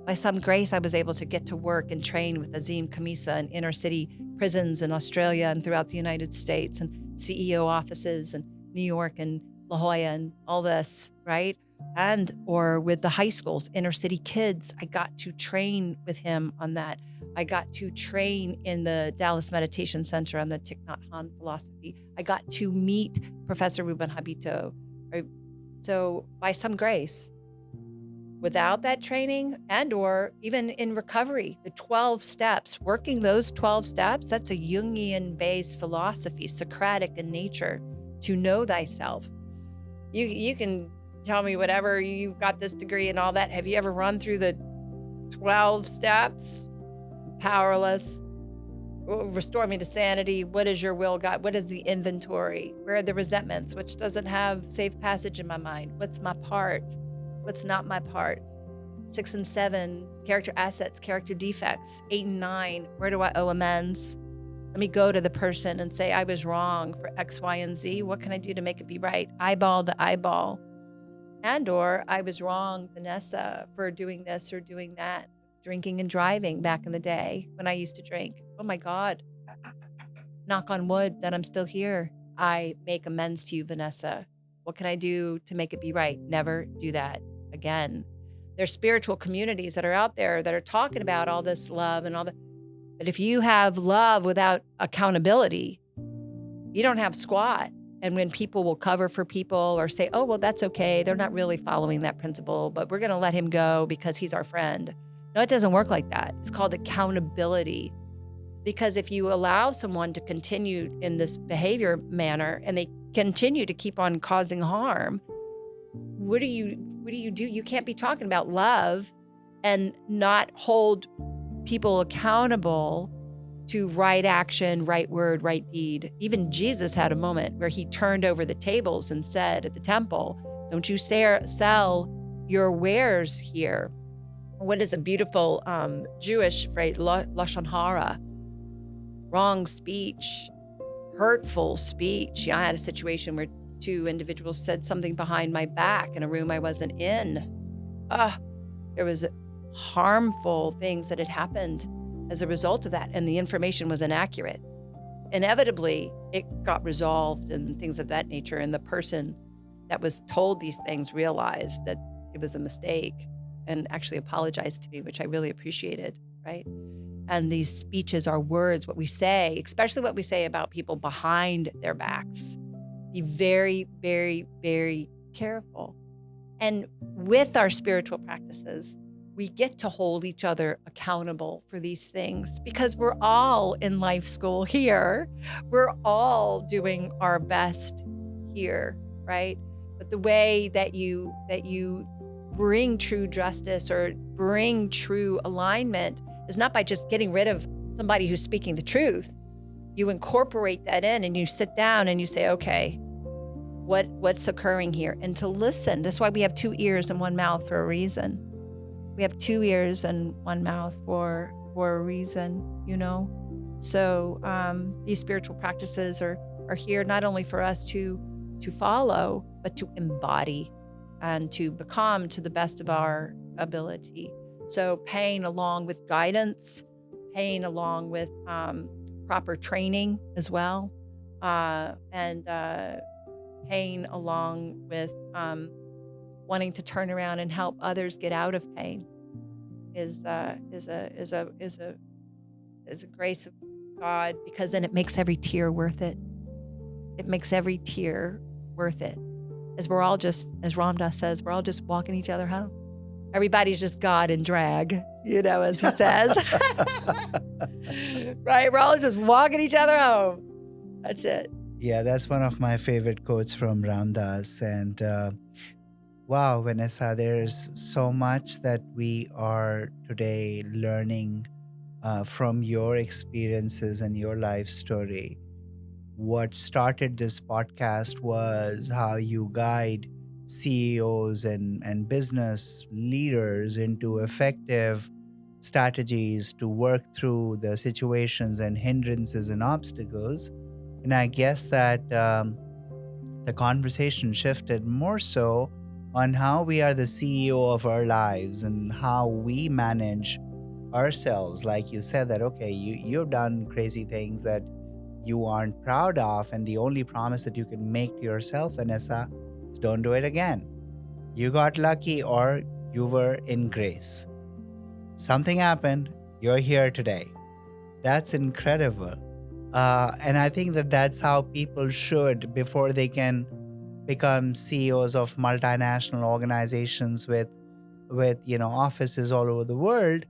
By some grace, I was able to get to work and train with Azim Kamisa in inner city prisons in Australia and throughout the United States, and CEO offices in New York and La Jolla and all this, right? And or with the high schools, inner city kids, I got to train with him on that. I got to train in the Dallas Meditation Center on the Thich Nhat Hanh philosophy. I got to meet Professor Ruben Habito. Right? So by some grace, without that training and or even in recovery, the 12 steps, working those 12 steps, that's a Jungian-based philosophy, Socratic in nature, to know thyself. You can tell me whatever, you've got this degree and all that. Have you ever run through the 12 steps? Powerless. Restore me to sanity. What is your will, God? What is the inventory? Where are the resentments? Which doesn't have safe passage in my mind? What's my part? What's not my part? 6 and 7, character assets, character defects. 8 and 9, where do I owe amends? Let me go to the person and say, I was wrong for X, Y, and Z. What can I do to make it be right? Eyeball to eyeball. And or I was wrong, Vanessa, for doing this or doing that. Drinking and driving back in the day when I used to drink. Oh my God. Knock on wood that I'm still here. I make amends to you, Vanessa. What can I do to make it be right? Never do that again. There's spiritual communities that are out there that are talking about all this love and all that. But if you have love without accountability, you don't have squat. And when people will cover for people or say, oh, well, that's okay. They're not really following that principle, but we're going to let him go because he's our friend. No, it doesn't work like that. It's called accountability. Because if you allow someone to continue in this behavior manner and they continue to keep on causing harm, what do you do? You can't be talking about love and not hold people accountable to right action, right word, right deed. Even Jesus had a moment where he turned over the tables and said at the temple, don't you sell your wares here. What is a beautiful Jewish phrase, lashon hara, wrong speech, hurtful speech. Yeah, I had a situation where 2 individuals said something behind my back in a room I wasn't in. There was harmful things that had happened as a result of that, and the information was inaccurate. Inevitably, it got resolved and things of that nature, and the person that was told these things realized that it was a mistake and actually apologized to me, which I really appreciated, right? And these speeches are words, what we say, especially what we say about people behind their backs. Be very, very, very careful. And with our spiritual practices, we get to hold each other accountable for these things because we're all in life school here. We're all doing our best here, right? But the way that you bring true justice or bring true alignment is not by just getting rid of somebody who's speaking the truth. You incorporate that in and you sit down and you say, okay, what's occurring here? And to listen. That's why we have 2 ears and 1 mouth for a reason. We have 2 ears and 1 mouth for a reason, you know? So these spiritual practices are here not only for us to follow, but to embody and to become to the best of our ability. So paying along with guidance, paying along with proper training as well, and paying along with wanting to turn around and help others get out of pain is a is a grace of God, because then it makes every tear worth it. It makes every tear worth it. As we're all just, as Ramdas says, we're all just walking each other home. Everybody's just God in drag, as he says. Right? We're all just walking each other home. That's it. Yeah, that's one of my favorite quotes from Ramdas. And wow, Vanessa, there's so much that we are today learning from your experiences and your life story. What started this podcast was how you guide CEOs and business leaders into effective strategies to work through the situations and hindrances and obstacles. And I guess that the conversation shifted more so on how we are the CEO of our lives and how we manage ourselves. Like you said that, okay, you've done crazy things that you aren't proud of, and the only promise that you can make to yourself, Vanessa, is don't do it again. You got lucky, or you were in grace. Something happened, you're here today. That's incredible. And I think that that's how people should, before they can become CEOs of multinational organizations with offices all over the world,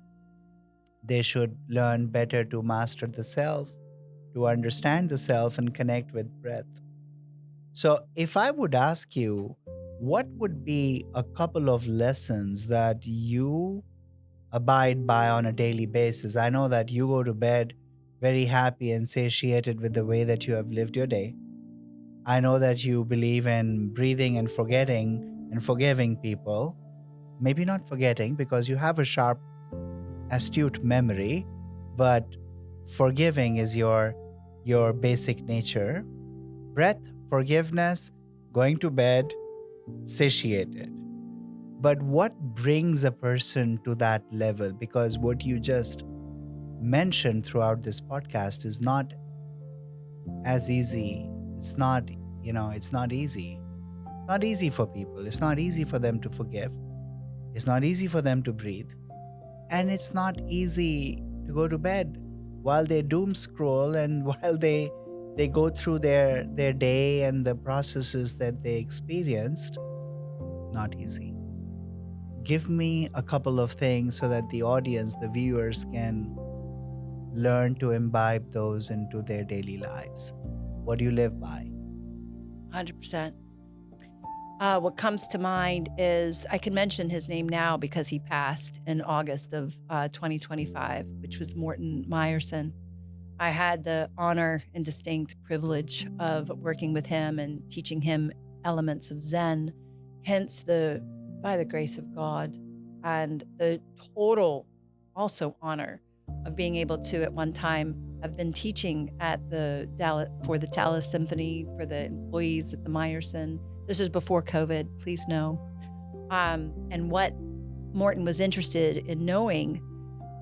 they should learn better to master the self, to understand the self and connect with breath. So if I would ask you, what would be a couple of lessons that you abide by on a daily basis? I know that you go to bed very happy and satiated with the way that you have lived your day. I know that you believe in breathing and forgetting and forgiving people. Maybe not forgetting, because you have a sharp, astute memory, but forgiving is your basic nature. Breath, forgiveness, going to bed, satiated. But what brings a person to that level? Because what you just mentioned throughout this podcast is not as easy. It's not easy. It's not easy for people. It's not easy for them to forgive. It's not easy for them to breathe. And it's not easy to go to bed while they doom scroll and while they go through their day and the processes that they experienced. Not easy. Give me a couple of things so that the audience, the viewers, can learn to imbibe those into their daily lives. What do you live by? 100%. What comes to mind is, I can mention his name now because he passed in August of 2025, which was Morton Meyerson. I had the honor and distinct privilege of working with him and teaching him elements of Zen, hence by the grace of God, and the total also honor of being able to, at one time, have been teaching at for the Dallas Symphony, for the employees at the Meyerson. This is before COVID, please know. And what Morton was interested in knowing,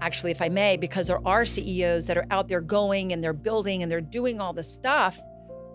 actually, if I may, because there are CEOs that are out there going and they're building and they're doing all this stuff,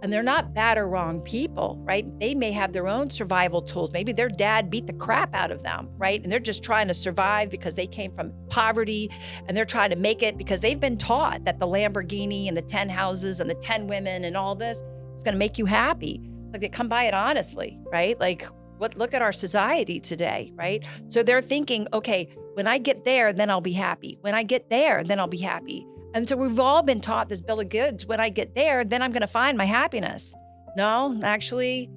and they're not bad or wrong people, right? They may have their own survival tools. Maybe their dad beat the crap out of them, right? And they're just trying to survive because they came from poverty, and they're trying to make it because they've been taught that the Lamborghini and the 10 houses and the 10 women and all this is going to make you happy. Like, they come by it honestly, right? Like, look at our society today, right? So they're thinking, okay, when I get there, then I'll be happy. When I get there, then I'll be happy. And so we've all been taught this bill of goods. When I get there, then I'm going to find my happiness. No, actually,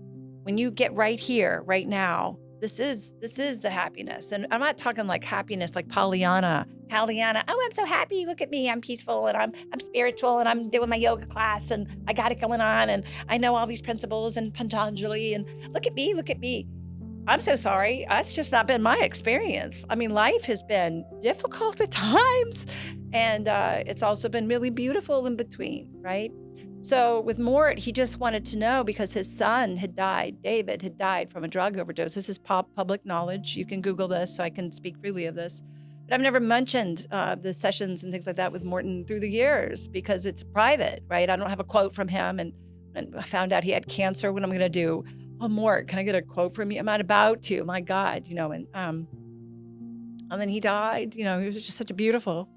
when you get right here, right now, this is the happiness. And I'm not talking like happiness like Pollyanna. Oh, I'm so happy. Look at me. I'm peaceful and I'm spiritual and I'm doing my yoga class and I got it going on and I know all these principles and Patanjali and look at me. I'm so sorry. That's just not been my experience. I mean, life has been difficult at times, and it's also been really beautiful in between, right? So with Mort, he just wanted to know, because his son had died, David had died from a drug overdose. This is public knowledge. You can Google this, so I can speak freely of this. But I've never mentioned the sessions and things like that with Morton through the years because it's private, right? I don't have a quote from him, and I found out he had cancer. What am I going to do? Oh, Mort, can I get a quote from you? I'm not about to. My God, and then he died. He was just such a beautiful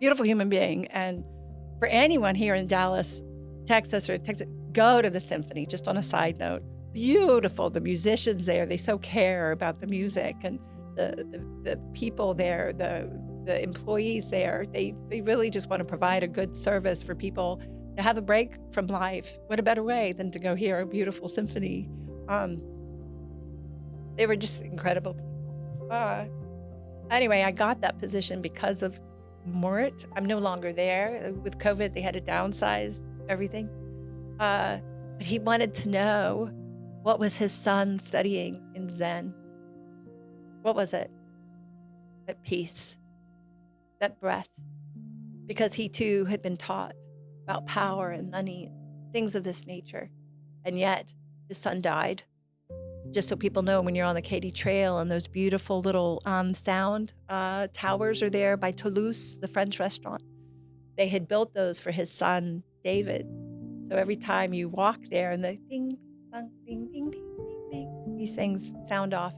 beautiful human being. And for anyone here in Dallas, Texas, go to the symphony, just on a side note. Beautiful. The musicians there, they so care about the music, and the people there, the employees there, they really just want to provide a good service for people to have a break from life. What a better way than to go hear a beautiful symphony? They were just incredible people. Anyway, I got that position because of Mort. I'm no longer there. With COVID, they had to downsize everything. But he wanted to know, what was his son studying in Zen? What was it? That peace, that breath. Because he too had been taught about power and money, things of this nature. And yet his son died. Just so people know, when you're on the Katy Trail and those beautiful little sound towers are there by Toulouse, the French restaurant. They had built those for his son, David. So every time you walk there and the ding, ding, ding, ding, ding, ding, these things sound off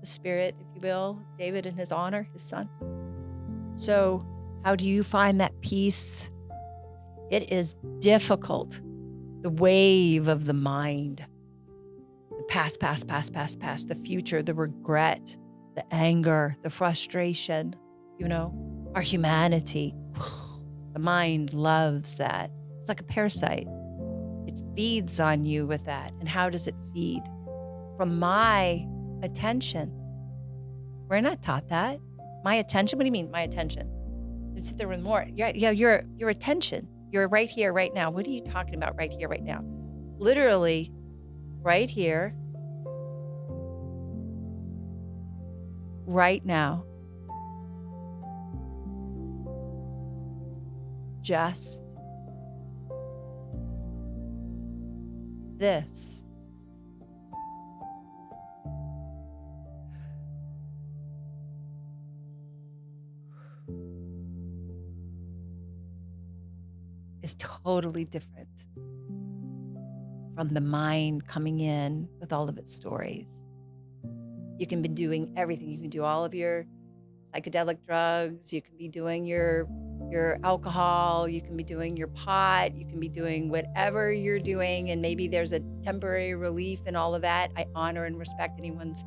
the spirit, if you will, David in his honor, his son. So how do you find that peace? It is difficult. The wave of the mind. Past, the future, the regret, the anger, the frustration, our humanity. The mind loves that. It's like a parasite. It feeds on you with that. And how does it feed? From my attention. We're not taught that. My attention? What do you mean, my attention? It's there with more. Yeah, your attention. You're right here, right now. What are you talking about right here, right now? Literally, right here, right now. Just this. Is totally different from the mind coming in with all of its stories. You can be doing everything. You can do all of your psychedelic drugs. You can be doing your alcohol. You can be doing your pot. You can be doing whatever you're doing. And maybe there's a temporary relief in all of that. I honor and respect anyone's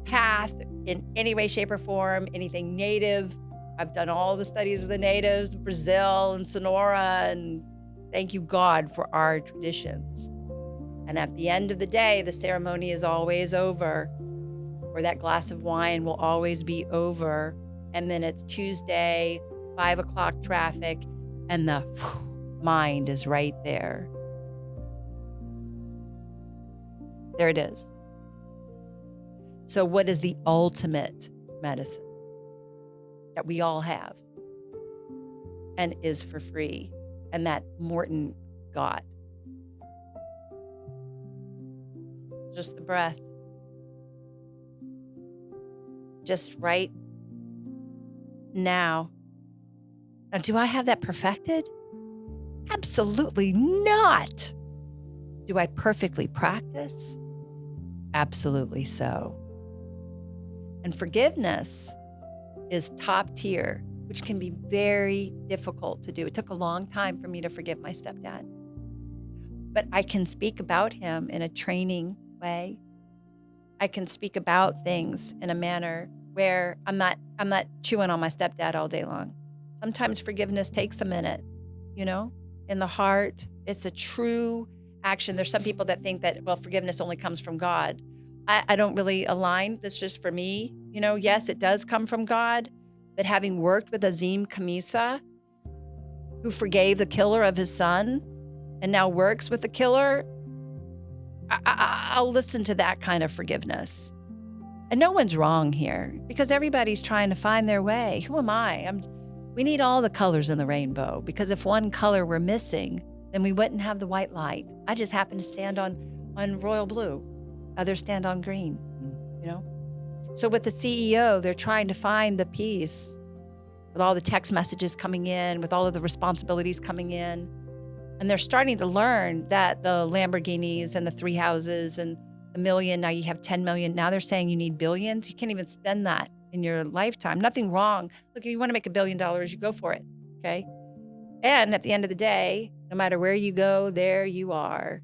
path in any way, shape, or form, anything native. I've done all the studies of the natives, Brazil and Sonora, and thank you, God, for our traditions. And at the end of the day, the ceremony is always over, or that glass of wine will always be over. And then it's Tuesday, 5 o'clock traffic, and the mind is right there. There it is. So what is the ultimate medicine that we all have and is for free, and that Morton got? Just the breath. Just right now. Now, do I have that perfected? Absolutely not. Do I perfectly practice? Absolutely so. And forgiveness is top tier, which can be very difficult to do. It took a long time for me to forgive my stepdad. But I can speak about him in a training way. I can speak about things in a manner where I'm not chewing on my stepdad all day long. Sometimes forgiveness takes a minute, in the heart. It's a true action. There's some people that think that, well, forgiveness only comes from God. I don't really align. That's just for me. Yes, it does come from God, but having worked with Azim Kamisa, who forgave the killer of his son and now works with the killer, I'll listen to that kind of forgiveness. And no one's wrong here, because everybody's trying to find their way. Who am I? We need all the colors in the rainbow, because if one color were missing, then we wouldn't have the white light. I just happen to stand on royal blue. Others stand on green, So with the CEO, they're trying to find the peace with all the text messages coming in, with all of the responsibilities coming in. And they're starting to learn that the Lamborghinis and the 3 houses and the million, now you have 10 million. Now they're saying you need billions. You can't even spend that in your lifetime. Nothing wrong. Look, if you want to make $1 billion, you go for it. Okay. And at the end of the day, no matter where you go, there you are.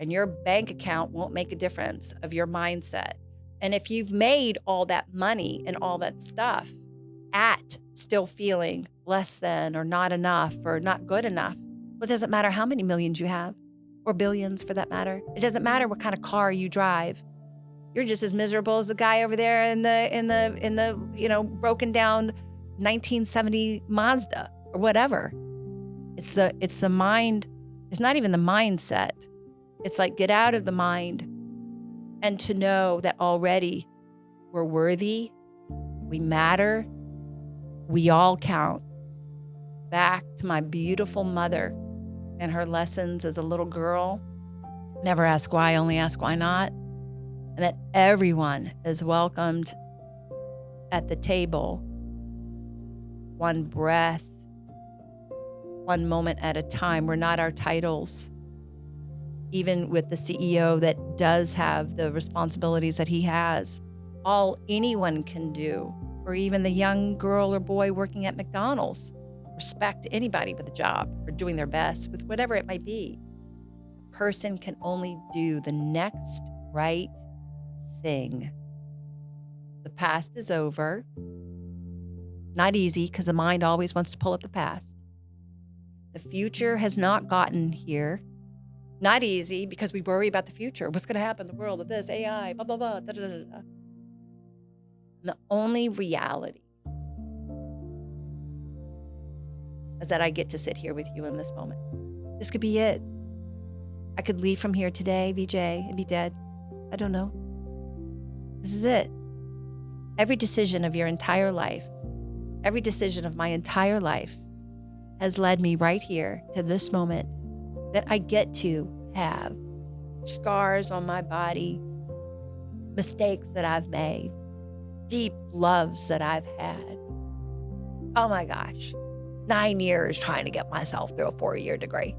And your bank account won't make a difference of your mindset. And if you've made all that money and all that stuff at still feeling less than or not enough or not good enough, well, it doesn't matter how many millions you have or billions for that matter. It doesn't matter what kind of car you drive. You're just as miserable as the guy over there in the broken down 1970 Mazda or whatever. It's the mind. It's not even the mindset. It's like get out of the mind and to know that already we're worthy, we matter, we all count. Back to my beautiful mother and her lessons as a little girl. Never ask why, only ask why not. And that everyone is welcomed at the table, one breath, one moment at a time. We're not our titles. Even with the CEO that does have the responsibilities that he has, all anyone can do, or even the young girl or boy working at McDonald's, respect anybody with a job or doing their best with whatever it might be. A person can only do the next right thing. The past is over. Not easy because the mind always wants to pull up the past. The future has not gotten here. Not easy because we worry about the future. What's going to happen in the world of this, AI, blah, blah, blah, da, da, da, da. The only reality is that I get to sit here with you in this moment. This could be it. I could leave from here today, VJ, and be dead. I don't know. This is it. Every decision of your entire life, every decision of my entire life has led me right here to this moment that I get to have scars on my body, mistakes that I've made, deep loves that I've had. Oh my gosh, 9 years trying to get myself through a 4-year degree.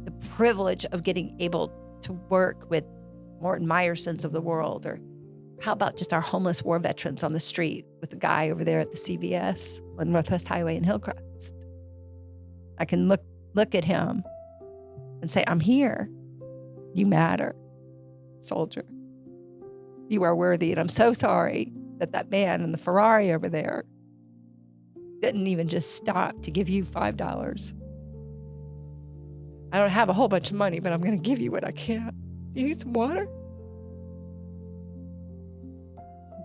The privilege of getting able to work with Morton Meyersons of the world, or how about just our homeless war veterans on the street with the guy over there at the CVS on Northwest Highway in Hillcrest. I can look at him and say, I'm here. You matter, soldier. You are worthy. And I'm so sorry that man in the Ferrari over there didn't even just stop to give you $5. I don't have a whole bunch of money, but I'm going to give you what I can. Do you need some water?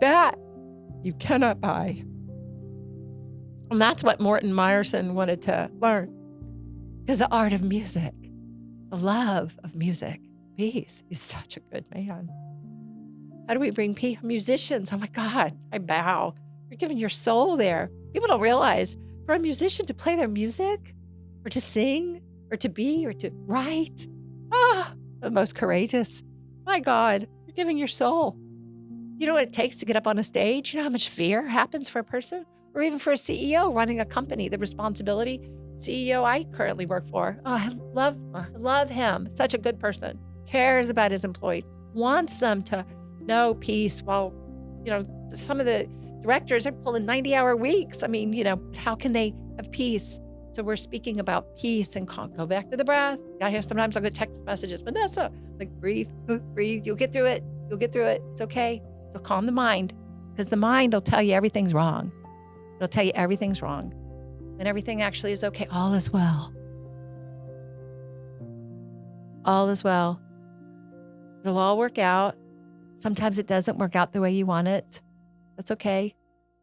That you cannot buy. And that's what Morton Meyerson wanted to learn. Because the art of music, the love of music, peace. He's such a good man. How do we bring peace? Musicians, oh my God, I bow. You're giving your soul there. People don't realize for a musician to play their music or to sing or to be or to write, the most courageous. My God, you're giving your soul. You know what it takes to get up on a stage? You know how much fear happens for a person? Or even for a CEO running a company, the responsibility. CEO I currently work for. Oh, I love him. Such a good person. Cares about his employees. Wants them to know peace while, some of the directors are pulling 90-hour weeks. I mean, how can they have peace? So we're speaking about peace and go back to the breath. I hear sometimes I'll get text messages, Vanessa, like breathe, you'll get through it. You'll get through it. It's okay. So calm the mind, because the mind will tell you everything's wrong. It'll tell you everything's wrong. And everything actually is okay. All is well. All is well. It'll all work out. Sometimes it doesn't work out the way you want it. That's okay.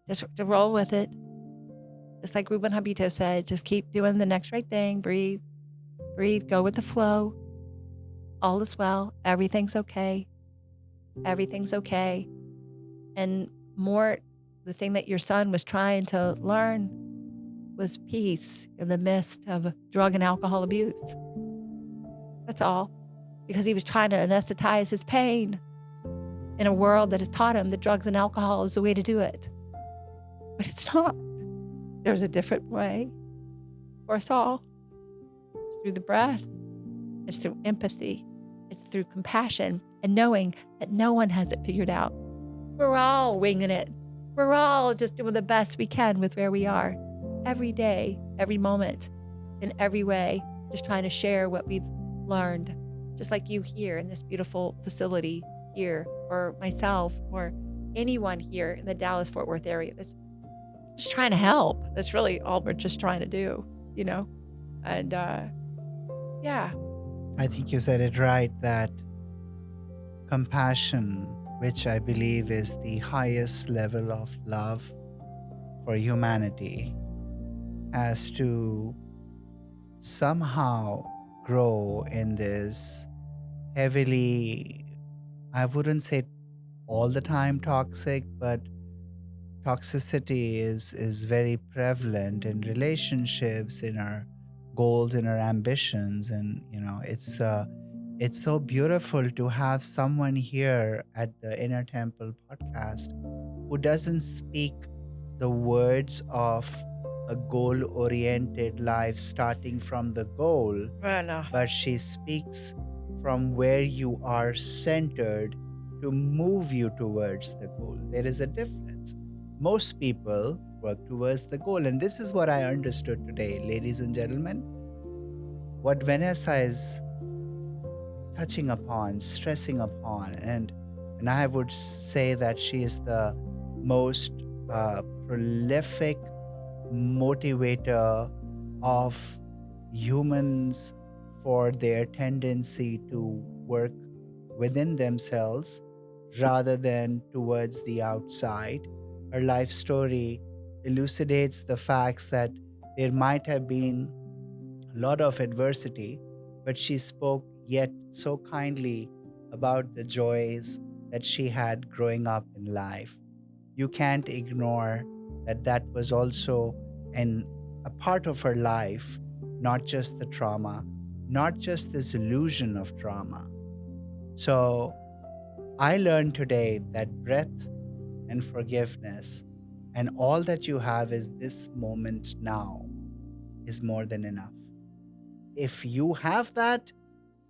Just to roll with it. Just like Ruben Habito said, just keep doing the next right thing. Breathe, go with the flow. All is well. Everything's okay. Everything's okay. And more, the thing that your son was trying to learn was peace in the midst of drug and alcohol abuse. That's all. Because he was trying to anesthetize his pain in a world that has taught him that drugs and alcohol is the way to do it. But it's not. There's a different way for us all. It's through the breath. It's through empathy. It's through compassion and knowing that no one has it figured out. We're all winging it. we're all just doing the best we can with where we are every day, every moment, in every way, just trying to share what we've learned, just like you here in this beautiful facility here, or myself, or anyone here in the Dallas-Fort Worth area that's just trying to help. That's really all we're just trying to do, you know? And yeah. I think you said it right, that compassion, which I believe is the highest level of love for humanity, has to somehow grow in this heavily, I wouldn't say all the time toxic, but toxicity is very prevalent in relationships, in our goals, in our ambitions. And it's so beautiful to have someone here at the Inner Temple podcast who doesn't speak the words of a goal oriented life starting from the goal, No. but she speaks from where you are centered to move you towards the goal. There is a difference. Most people work towards the goal. And this is what I understood today, ladies and gentlemen. What Vanessa is touching upon, stressing upon, and I would say that she is the most prolific motivator of humans for their tendency to work within themselves rather than towards the outside. Her life story elucidates the facts that there might have been a lot of adversity, but she spoke yet so kindly about the joys that she had growing up in life. You can't ignore that was also a part of her life, not just the trauma, not just this illusion of trauma. So I learned today that breath and forgiveness and all that you have is this moment now is more than enough. If you have that,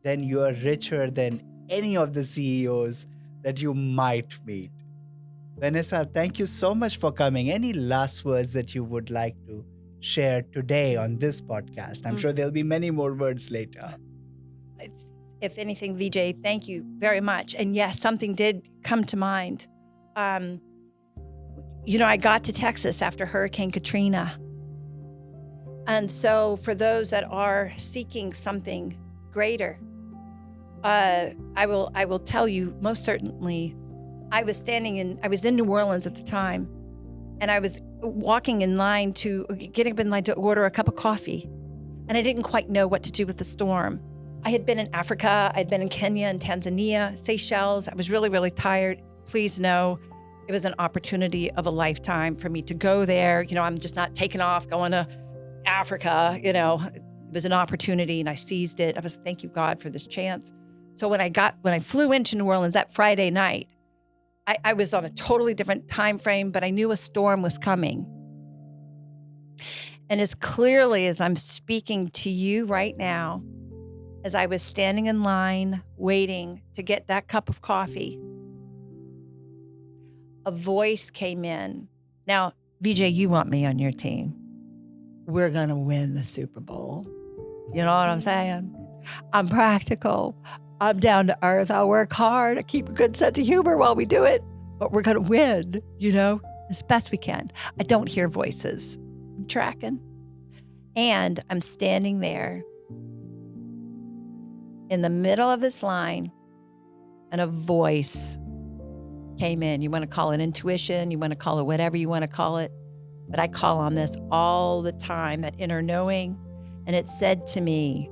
then you are richer than any of the CEOs that you might meet. Vanessa, thank you so much for coming. Any last words that you would like to share today on this podcast? I'm sure there'll be many more words later. If anything, VJ, thank you very much. And yes, something did come to mind. I got to Texas after Hurricane Katrina. And so for those that are seeking something greater, I will tell you most certainly, I was in New Orleans at the time, and I was getting up in line to order a cup of coffee, and I didn't quite know what to do with the storm. I had been in Africa, I'd been in Kenya and Tanzania, Seychelles. I was really, really tired. Please know it was an opportunity of a lifetime for me to go there. I'm just not taking off, going to Africa, It was an opportunity and I seized it. I was, thank you, God, for this chance. So when I flew into New Orleans that Friday night, I was on a totally different time frame, but I knew a storm was coming. And as clearly as I'm speaking to you right now, as I was standing in line waiting to get that cup of coffee, a voice came in. Now, VJ, you want me on your team. We're going to win the Super Bowl. You know what I'm saying? I'm practical. I'm down to earth. I'll work hard. I keep a good sense of humor while we do it. But we're going to win, as best we can. I don't hear voices. I'm tracking. And I'm standing there in the middle of this line, and a voice came in. You want to call it intuition. You want to call it whatever you want to call it. But I call on this all the time, that inner knowing. And it said to me,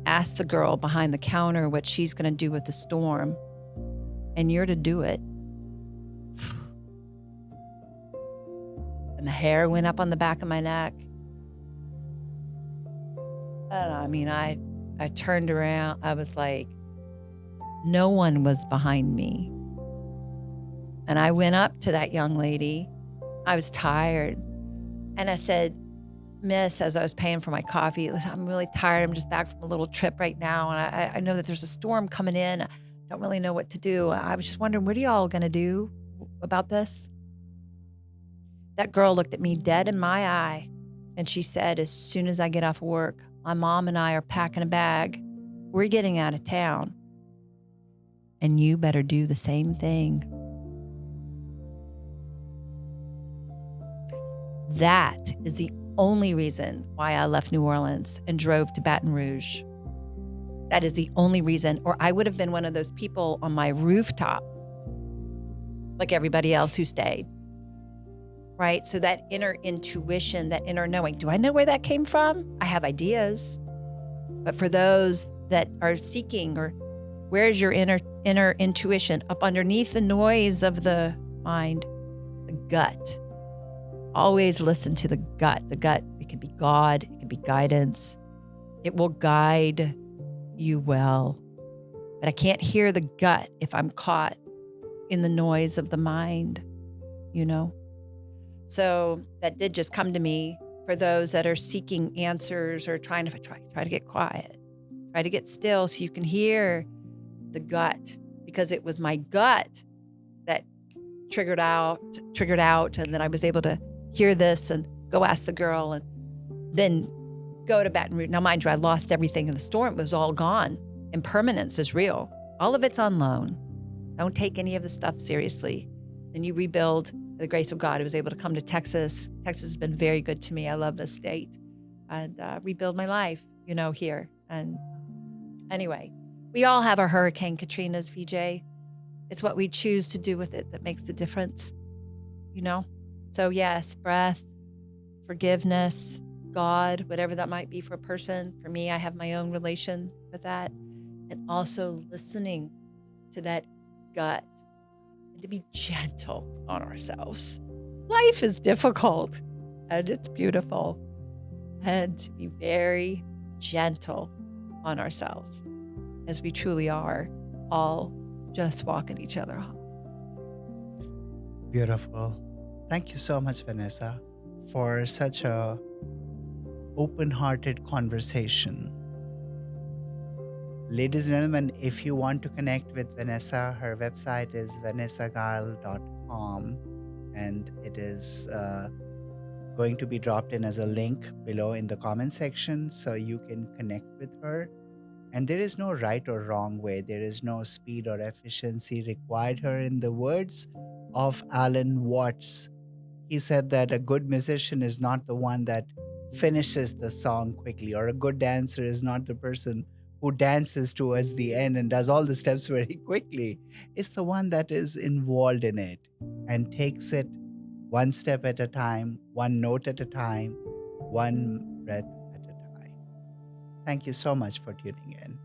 ask the girl behind the counter what she's going to do with the storm, and you're to do it. And the hair went up on the back of my neck. And I turned around. I was like, no one was behind me. And I went up to that young lady. I was tired. And I said, Miss, as I was paying for my coffee, listen, I'm really tired. I'm just back from a little trip right now. And I know that there's a storm coming in. I don't really know what to do. I was just wondering, what are y'all going to do about this? That girl looked at me dead in my eye and she said, as soon as I get off work, my mom and I are packing a bag. We're getting out of town. And you better do the same thing. That is the only reason why I left New Orleans and drove to Baton Rouge. That is the only reason, or I would have been one of those people on my rooftop, like everybody else who stayed. Right? So that inner intuition, that inner knowing, do I know where that came from? I have ideas. But for those that are seeking, or where's your inner intuition? Up underneath the noise of the mind, the gut. Always listen to the gut. The gut, it can be God, it can be guidance. It will guide you well. But I can't hear the gut if I'm caught in the noise of the mind, you know? So that did just come to me for those that are seeking answers or try to get quiet, try to get still so you can hear the gut, because it was my gut that triggered out, and then I was able to hear this and go ask the girl and then go to Baton Rouge. Now, mind you, I lost everything in the storm. It was all gone. Impermanence is real. All of it's on loan. Don't take any of the stuff seriously. Then you rebuild. By the grace of God, I was able to come to Texas. Texas has been very good to me. I love this state, and rebuild my life, here. And anyway, we all have our Hurricane Katrinas, VJ. It's what we choose to do with it that makes the difference, So yes, breath, forgiveness, God, whatever that might be for a person. For me, I have my own relation with that. And also listening to that gut. To be gentle on ourselves. Life is difficult and it's beautiful. And to be very gentle on ourselves, as we truly are all just walking each other home. Beautiful. Thank you so much, Vanessa, for such a open-hearted conversation. Ladies and gentlemen, if you want to connect with Vanessa, her website is vanessaguild.com, and it is going to be dropped in as a link below in the comment section so you can connect with her. And there is no right or wrong way. There is no speed or efficiency required here. In the words of Alan Watts, he said that a good musician is not the one that finishes the song quickly, or a good dancer is not the person who dances towards the end and does all the steps very quickly. It's the one that is involved in it and takes it one step at a time, one note at a time, one breath at a time. Thank you so much for tuning in.